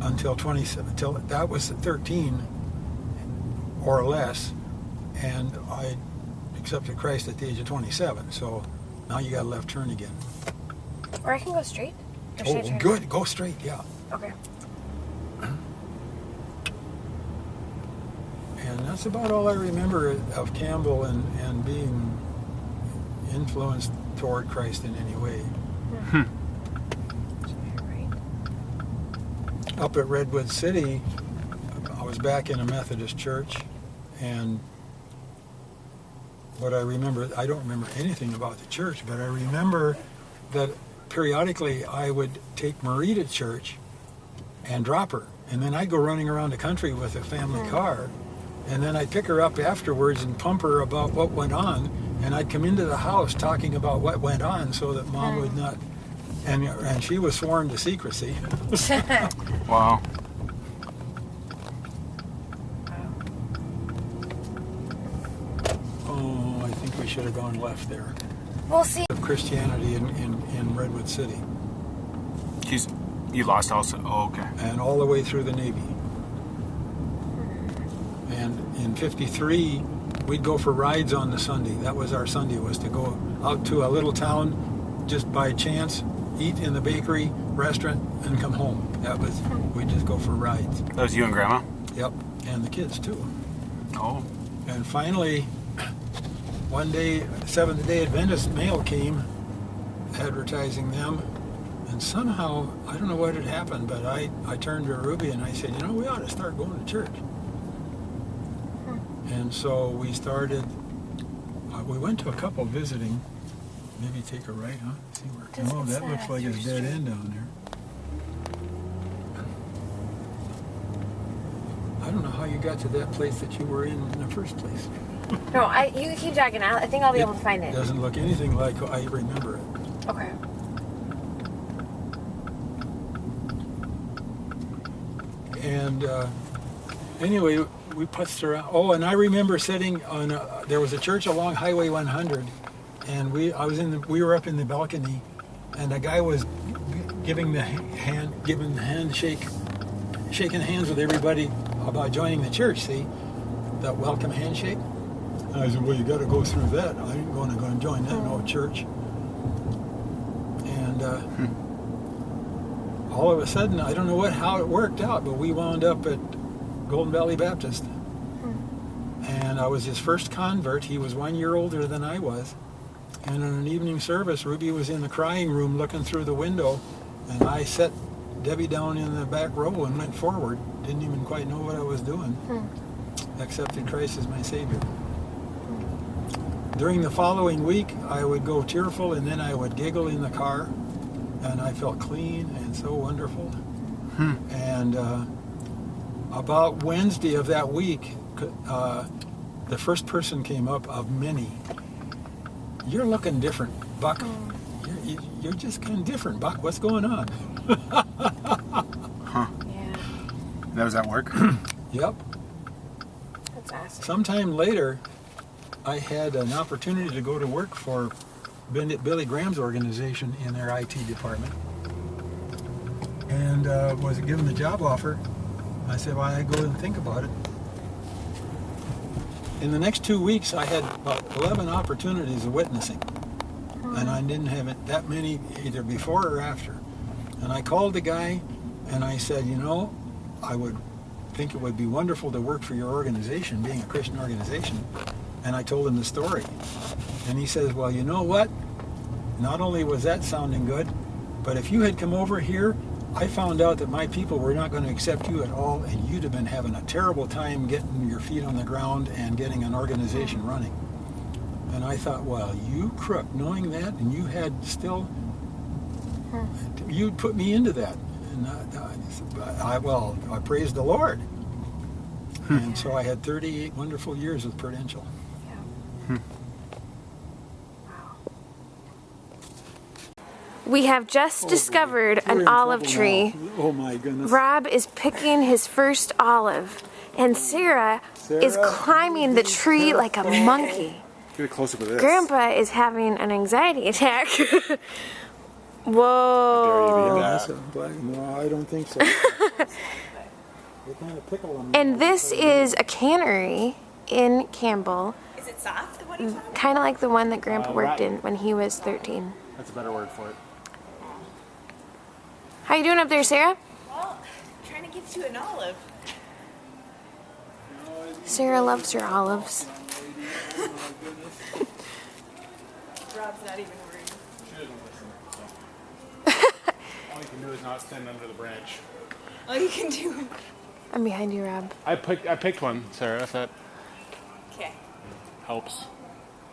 until that was at 13 or less, and I accepted Christ at the age of 27. So now you got a left turn again. Or I can go straight. Or should I Oh, turn good. Go straight. Yeah. Okay. And that's about all I remember of Campbell and being influenced toward Christ in any way. Up at Redwood City, I was back in a Methodist church, and what I remember, I don't remember anything about the church, but I remember that periodically I would take Marie to church and drop her, and then I'd go running around the country with a family car, and then I'd pick her up afterwards and pump her about what went on, and I'd come into the house talking about what went on so that Mom would not, and she was sworn to secrecy. Wow. Oh, I think we should have gone left there. We'll see. Of Christianity in Redwood City. You lost also? Oh, okay. And all the way through the Navy. And in 53, we'd go for rides on the Sunday. That was our Sunday, was to go out to a little town just by chance, eat in the bakery, restaurant, and come home. That was, we just go for rides. That was you and Grandma? Yep, and the kids too. Oh. And finally, one day, Seventh-day Adventist mail came advertising them, and somehow, I don't know what had happened, but I turned to Ruby and I said, you know, we ought to start going to church. And so we started, we went to a couple visiting, maybe take a right, huh? See where, oh, that looks like it's dead end down there. I don't know how you got to that place that you were in the first place. No, you keep talking. I think I'll be able to find it. Doesn't look anything like I remember it. Okay. And anyway, we putzed around. Oh, and I remember sitting on. There was a church along Highway 100, and we were up in the balcony, and a guy was giving the handshake, shaking hands with everybody about joining the church. See, that welcome handshake. And I said, well, you got to go through that. I ain't going to go and join that no church. And all of a sudden, I don't know how it worked out, but we wound up at Golden Valley Baptist. And I was his first convert. He was 1 year older than I was. And in an evening service, Ruby was in the crying room looking through the window, and I set Debbie down in the back row and went forward. Didn't even quite know what I was doing. Accepted Christ as my Savior. During the following week, I would go tearful, and then I would giggle in the car, and I felt clean and so wonderful. And about Wednesday of that week, the first person came up of many. You're looking different, Buck. You're just kind of different, Buck. What's going on? Huh. Yeah. That was at work? Yep. That's awesome. Sometime later, I had an opportunity to go to work for Billy Graham's organization in their IT department. And was given the job offer. I said, well, I'd go and think about it. In the next 2 weeks, I had about 11 opportunities of witnessing. And I didn't have that many either before or after. And I called the guy and I said, you know, I would think it would be wonderful to work for your organization, being a Christian organization. And I told him the story. And he says, well, you know what? Not only was that sounding good, but if you had come over here, I found out that my people were not going to accept you at all, and you'd have been having a terrible time getting your feet on the ground and getting an organization running. And I thought, well, you crook, knowing that, and you had still, you'd put me into that. And I praised the Lord. And so I had 38 wonderful years with Prudential. We have just discovered an olive tree. Oh my goodness. Rob is picking his first olive, and Sarah is climbing the tree like a monkey. Get a close up of this. Grandpa is having an anxiety attack. Whoa. That's a black, no, I don't think so. They kind of pickle them. And this is a cannery in Campbell. Is it soft? Kind of like the one that Grandpa worked in when he was 13. That's a better word for it. How you doing up there, Sarah? Well, trying to get you an olive. Sarah loves her olives. Rob's not even worried. She doesn't listen. All you can do is not stand under the branch. All you can do. I'm behind you, Rob. I picked one, Sarah, if that Okay. helps.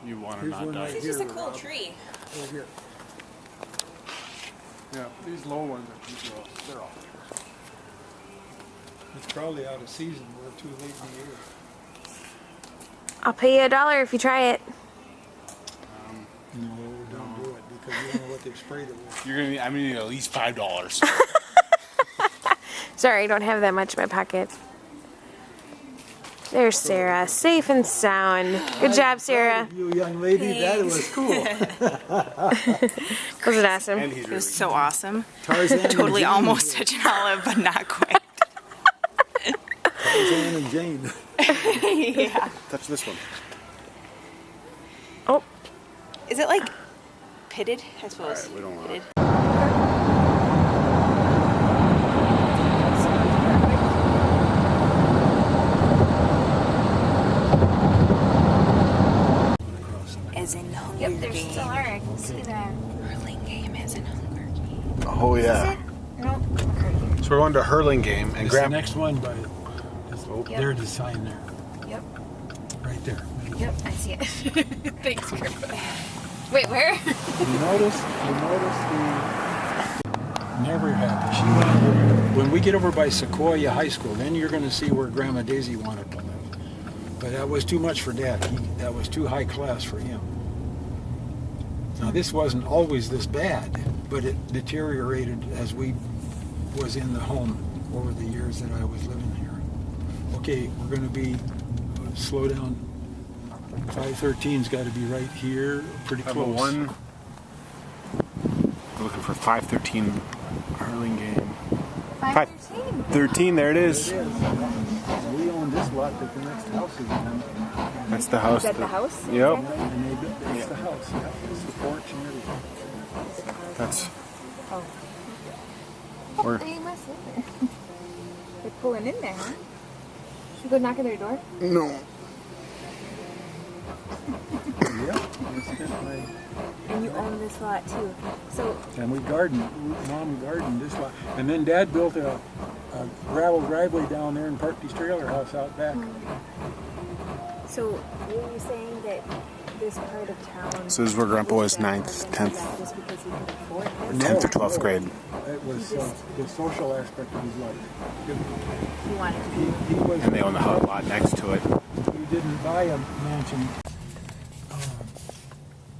You want to Here's not one die. right It's here, just a cool Rob. tree. Over here. Yeah, these low ones are they're off. It's probably out of season. We're too late in the year. I'll pay you $1 if you try it. No, don't do it because you don't know what they've sprayed it with. I'm gonna need at least $5. Sorry, I don't have that much in my pocket. There's Sarah, safe and sound. Good job, Sarah. You young lady, that was cool. Was it awesome? And he's It was so awesome. Tarzan and Totally Jane almost here. such an olive, but not quite. Tarzan and Jane. Yeah. Touch this one. Oh, Is it like pitted? I suppose. Alright, we don't want pitted. Oh Is yeah. it? No. Okay. So we're going to a hurling game, and It's the Grandpa. next one, but Yep. there's the sign there, Yep. right there. Yep. I see it. Thanks, Grandpa. Wait, where? You notice the never happened. She went over, when we get over by Sequoia High School, then you're going to see where Grandma Daisy wanted to live. But that was too much for Dad. That was too high class for him. Now this wasn't always this bad, but it deteriorated as we was in the home over the years that I was living here. Okay, we're going to be slow down. 513's got to be right here, pretty Have a close. one. We're looking for 513 hurling game. 513. 13, there it is. There it is. We own this lot that the next house is on. That's the house. Is that the house? Yep. Exactly? And it's the house. Yeah, it's the porch and everything. That's. Oh. We're, They must live there. They're pulling in there, huh? Should we go knock on their door? no. Yeah. And you own this lot too. So And we gardened. Mom gardened this lot. And then Dad built a gravel driveway down there and parked his trailer house out back. So were you saying that this part of town? So this is where Grandpa was 9th, 10th, Just because he could afford it? 10th or 12th grade. It was the social aspect of his life. He wanted to. He was. And they own the house lot next to it. He didn't buy a mansion.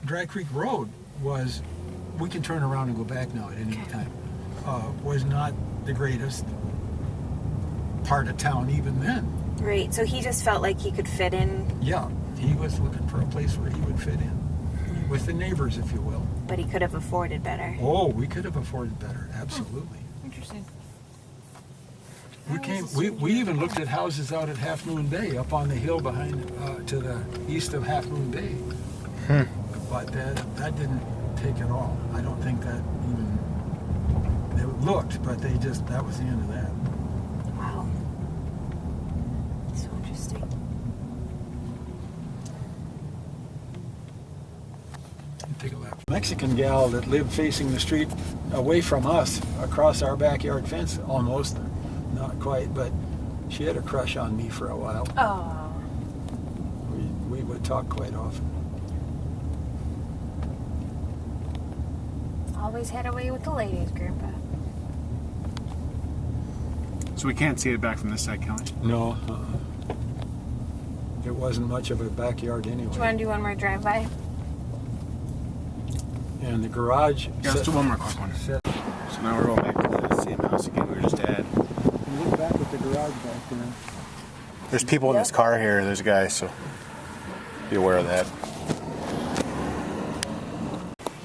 Dry Creek Road was, we can turn around and go back now at any time, was not the greatest part of town even then. Right, so he just felt like he could fit in, Yeah, he was looking for a place where he would fit in, with the neighbors, if you will. but he could have afforded better. Oh, we could have afforded better, absolutely. Interesting. We even looked at houses out at Half Moon Bay, up on the hill behind, to the east of Half Moon Bay. But that didn't take it all. I don't think that even, they looked, but they just, that was the end of that. Wow. So interesting. Take a left. Mexican gal that lived facing the street away from us, across our backyard fence, almost, not quite, but she had a crush on me for a while. Oh. We would talk quite often. Always had a way with the ladies, Grandpa. So we can't see it back from this side, Kelly? No, it wasn't much of a backyard Do you anyway. want to do one more drive-by? And the garage. Yeah, let's do one more quick one. So now we're going back to the same house again we were just at. Look back at the garage back there. There's people in this car here. There's a guy, so be aware of that.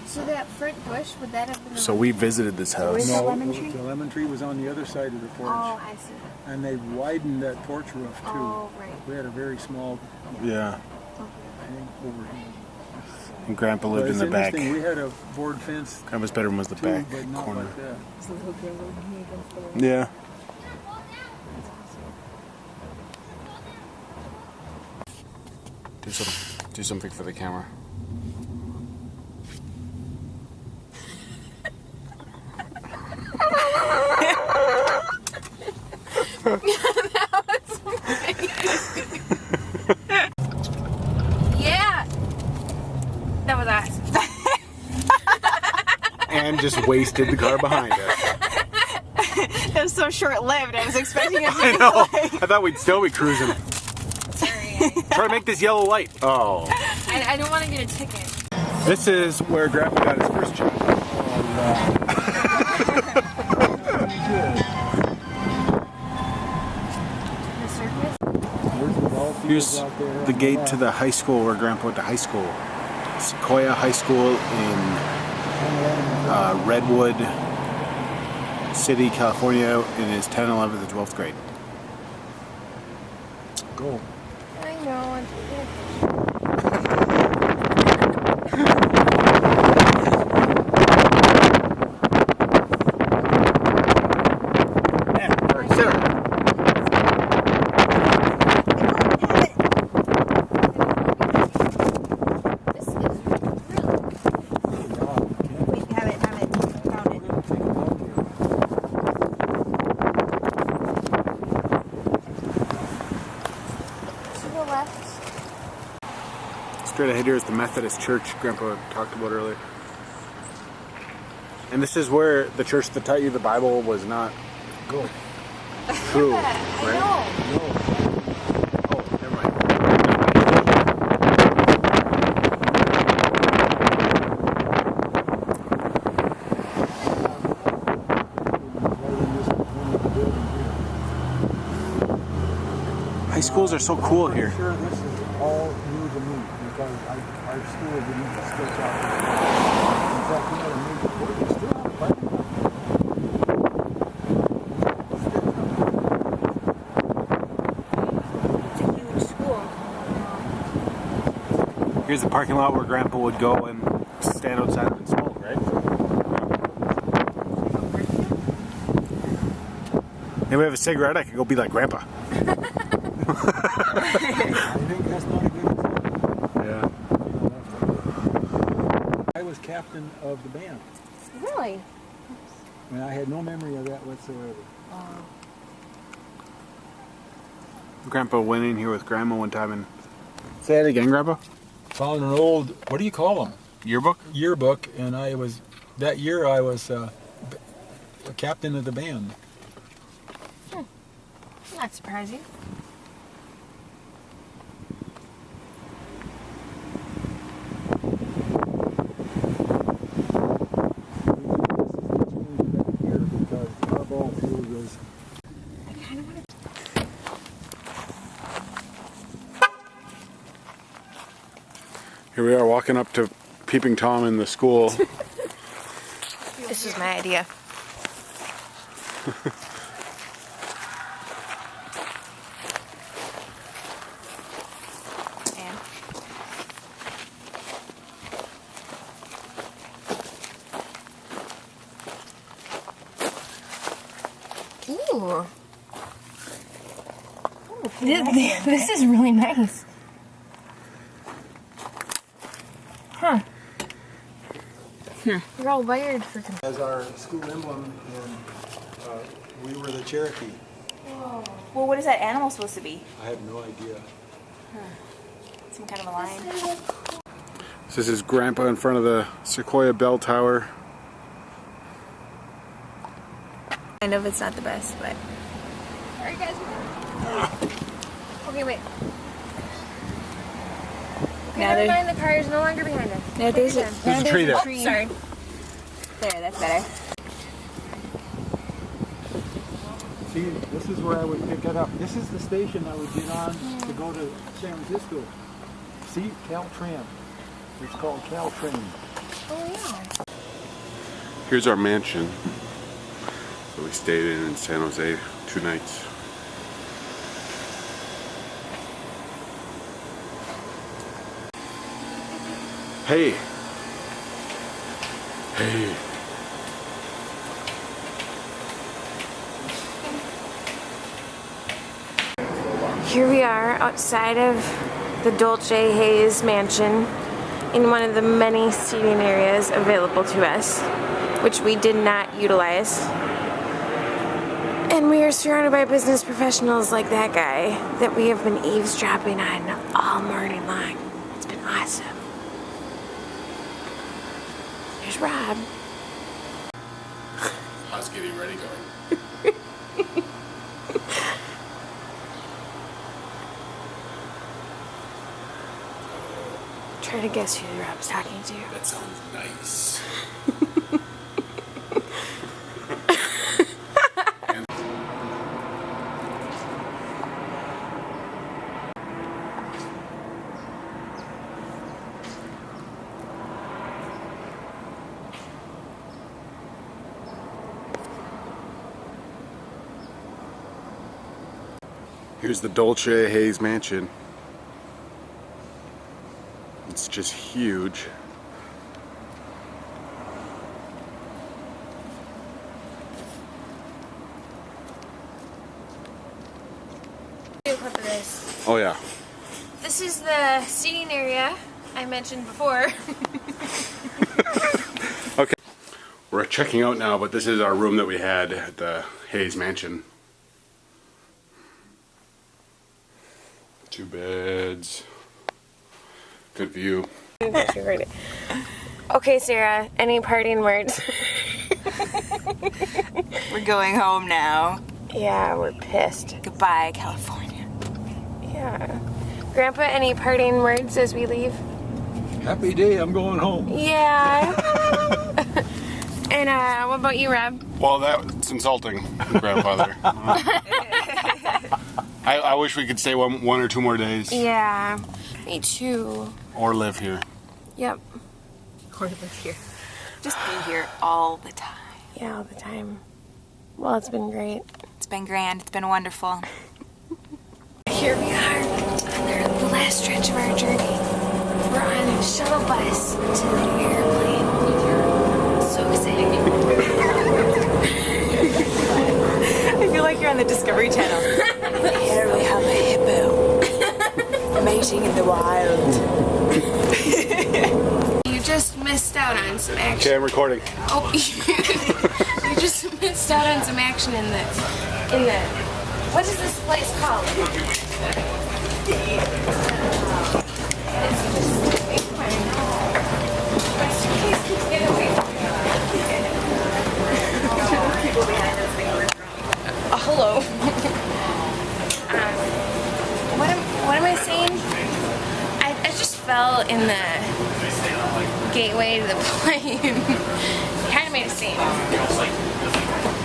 So that front bush, would that have been? So we visited this house. the lemon tree? The lemon tree was on the other side of the porch. Oh, I see. And they widened that porch roof too. Oh, right. We had a very small Yeah. thing over here. And Grandpa But lived in it's the back. interesting, we had a board fence Grandpa's bedroom was the too, back but not corner. like that. There's a little girl over here against the wall. Yeah. Do something for the camera. Yeah! That was awesome. And just wasted the car behind us. It was so short-lived. I was expecting it to I know. I thought we'd still be cruising. Sorry. Try to make this yellow light. Oh. I don't want to get a ticket. This is where Grandpa got his first job. The circus? There's the ball fields Here's out there. the gate to the high school where Grandpa went to high school. Sequoia High School in Redwood City, California, in his 10th, 11th, and 12th grade. Go. I know. I'm taking a picture. This is really Wait, have it found it. left. Straight ahead here is the Methodist Church Grandpa talked about earlier. And this is where the church that taught you the Bible was not Go. true, I right? know. No. Oh, never mind. High schools are so cool here. I'm sure this is all new to me because our school didn't switch out. In fact, we had a major board. We still have a parking lot. It's a huge school. Here's the parking lot where Grandpa would go and stand outside and smoke, right? If we have a cigarette, I could go be like Grandpa. I think that's not a good example. Yeah. I was captain of the band, Really? and I had no memory of that whatsoever. Grandpa went in here with Grandma one time and... Say it again, Grandpa? Found an old, what do you call them? Yearbook? Yearbook, and that year I was captain of the band. Not surprising. Because our ball field was Here we are walking up to Peeping Tom in the school. This was my idea. And ooh. This is really nice. Huh. You're all wired for as our school emblem, and we were the Cherokee. Well, what is that animal supposed to be? I have no idea. Some kind of a lion? So this is Grandpa in front of the Sequoia Bell Tower. I know it's not the best, but... Alright guys, okay, wait. Okay, Now never there- mind, the car is no longer behind us. No, there's a, There's a tree there. Sorry. There, that's better. See, this is where I would pick it up. This is the station I would get on to go to San Francisco. See, Caltran. It's called Caltrain. Oh yeah. Here's our mansion that we stayed in San Jose 2 nights. Hey! Hey! Here we are outside of the Dolce Hayes mansion in one of the many seating areas available to us, which we did not utilize. And we are surrounded by business professionals like that guy that we have been eavesdropping on all morning long. It's been awesome. There's Rob. How's getting ready going? Try to guess who Rob's talking to. That sounds nice. Here's the Dolce Hayes mansion. It's just huge. Do a clip of this. Oh yeah. This is the seating area I mentioned before. Okay. We're checking out now, but this is our room that we had at the Hayes mansion. Two beds. Good view. Okay, Sarah, any parting words? We're going home now. Yeah, we're pissed. Goodbye, California. Yeah. Grandpa, any parting words as we leave? Happy day, I'm going home. Yeah. And what about you, Rob? Well, that's insulting, grandfather. I wish we could stay one or two more days. Yeah, me too. Or live here. Yep. Or live here. Just be here all the time. Yeah, all the time. Well, it's been great. It's been grand. It's been wonderful. Here we are on the last stretch of our journey. We're on a shuttle bus to the airplane. So exciting. I feel like you're on the Discovery Channel. Here we have a hippo mating in the wild. You just missed out on some action. Okay, I'm recording. Oh, you just missed out on some action in the, what is this place called? Oh, hello. What am I saying? I just fell in the gateway to the plane. Kind of made a scene.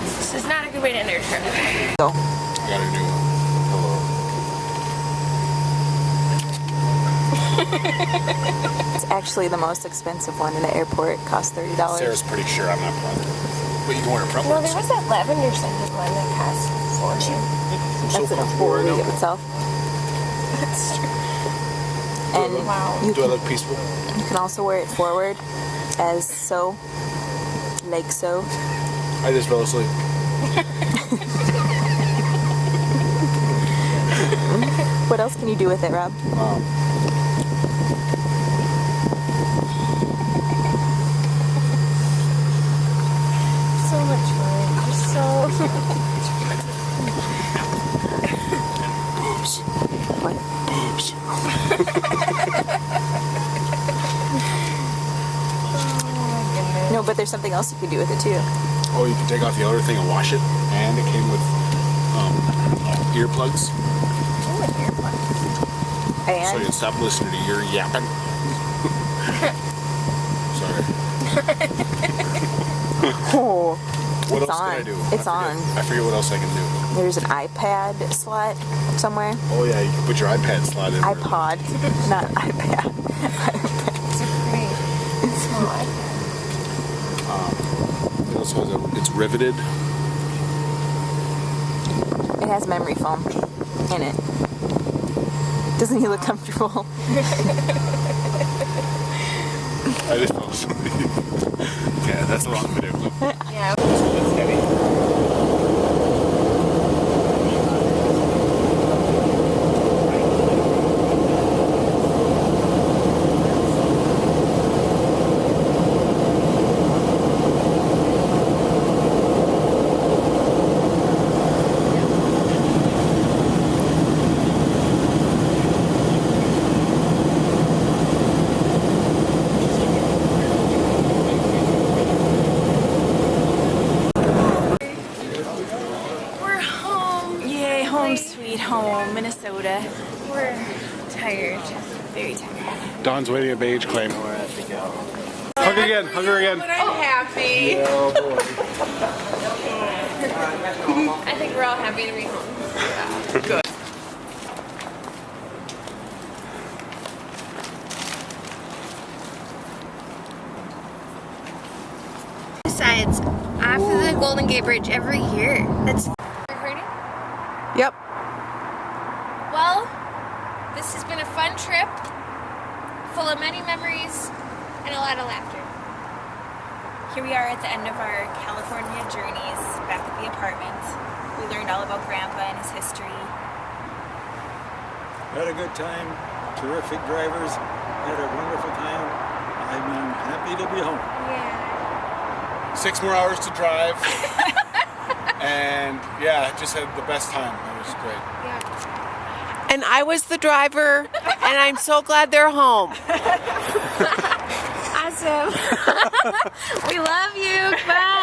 This is not a good way to end our trip. Got a new It's actually the most expensive one in the airport. It costs $30. Sarah's pretty sure I'm not front. But you can wear it front. Well, there was that lavender scented one that cost $40. That's enough for it itself. That's true. And you Do I look peaceful? can also wear it forward as so, like so. I just fell asleep. What else can you do with it, Rob? So much fun. Just so. What? No, but there's something else you can do with it too. Oh, you can take off the outer thing and wash it. And it came with earplugs. So And you can stop listening to your yapping. Sorry. oh, What it's else on. can I do? It's on. I forget what else I can do. There's an iPad slot somewhere. Oh yeah, you can put your iPad slot in. iPod, not iPad. It also has it's riveted. It has memory foam in it. Doesn't he look comfortable? I just fell asleep. Yeah, that's the wrong video. Yeah. That's heavy. Home, Minnesota. We're tired. Very tired. Dawn's waiting at Beige Claim. Hug again, hug her again. But I'm happy. Oh boy. I think we're all happy to be home. Yeah. Good. Besides, after the Golden Gate Bridge every year. That's recording? Yep. Well, this has been a fun trip, full of many memories and a lot of laughter. Here we are at the end of our California journeys, back at the apartment. We learned all about Grandpa and his history. Had a good time. Terrific drivers. Had a wonderful time. I'm happy to be home. Yeah. 6 more hours to drive. And yeah, just had the best time. It was great. Yeah. And I was the driver, and I'm so glad they're home. Awesome. We love you. Bye.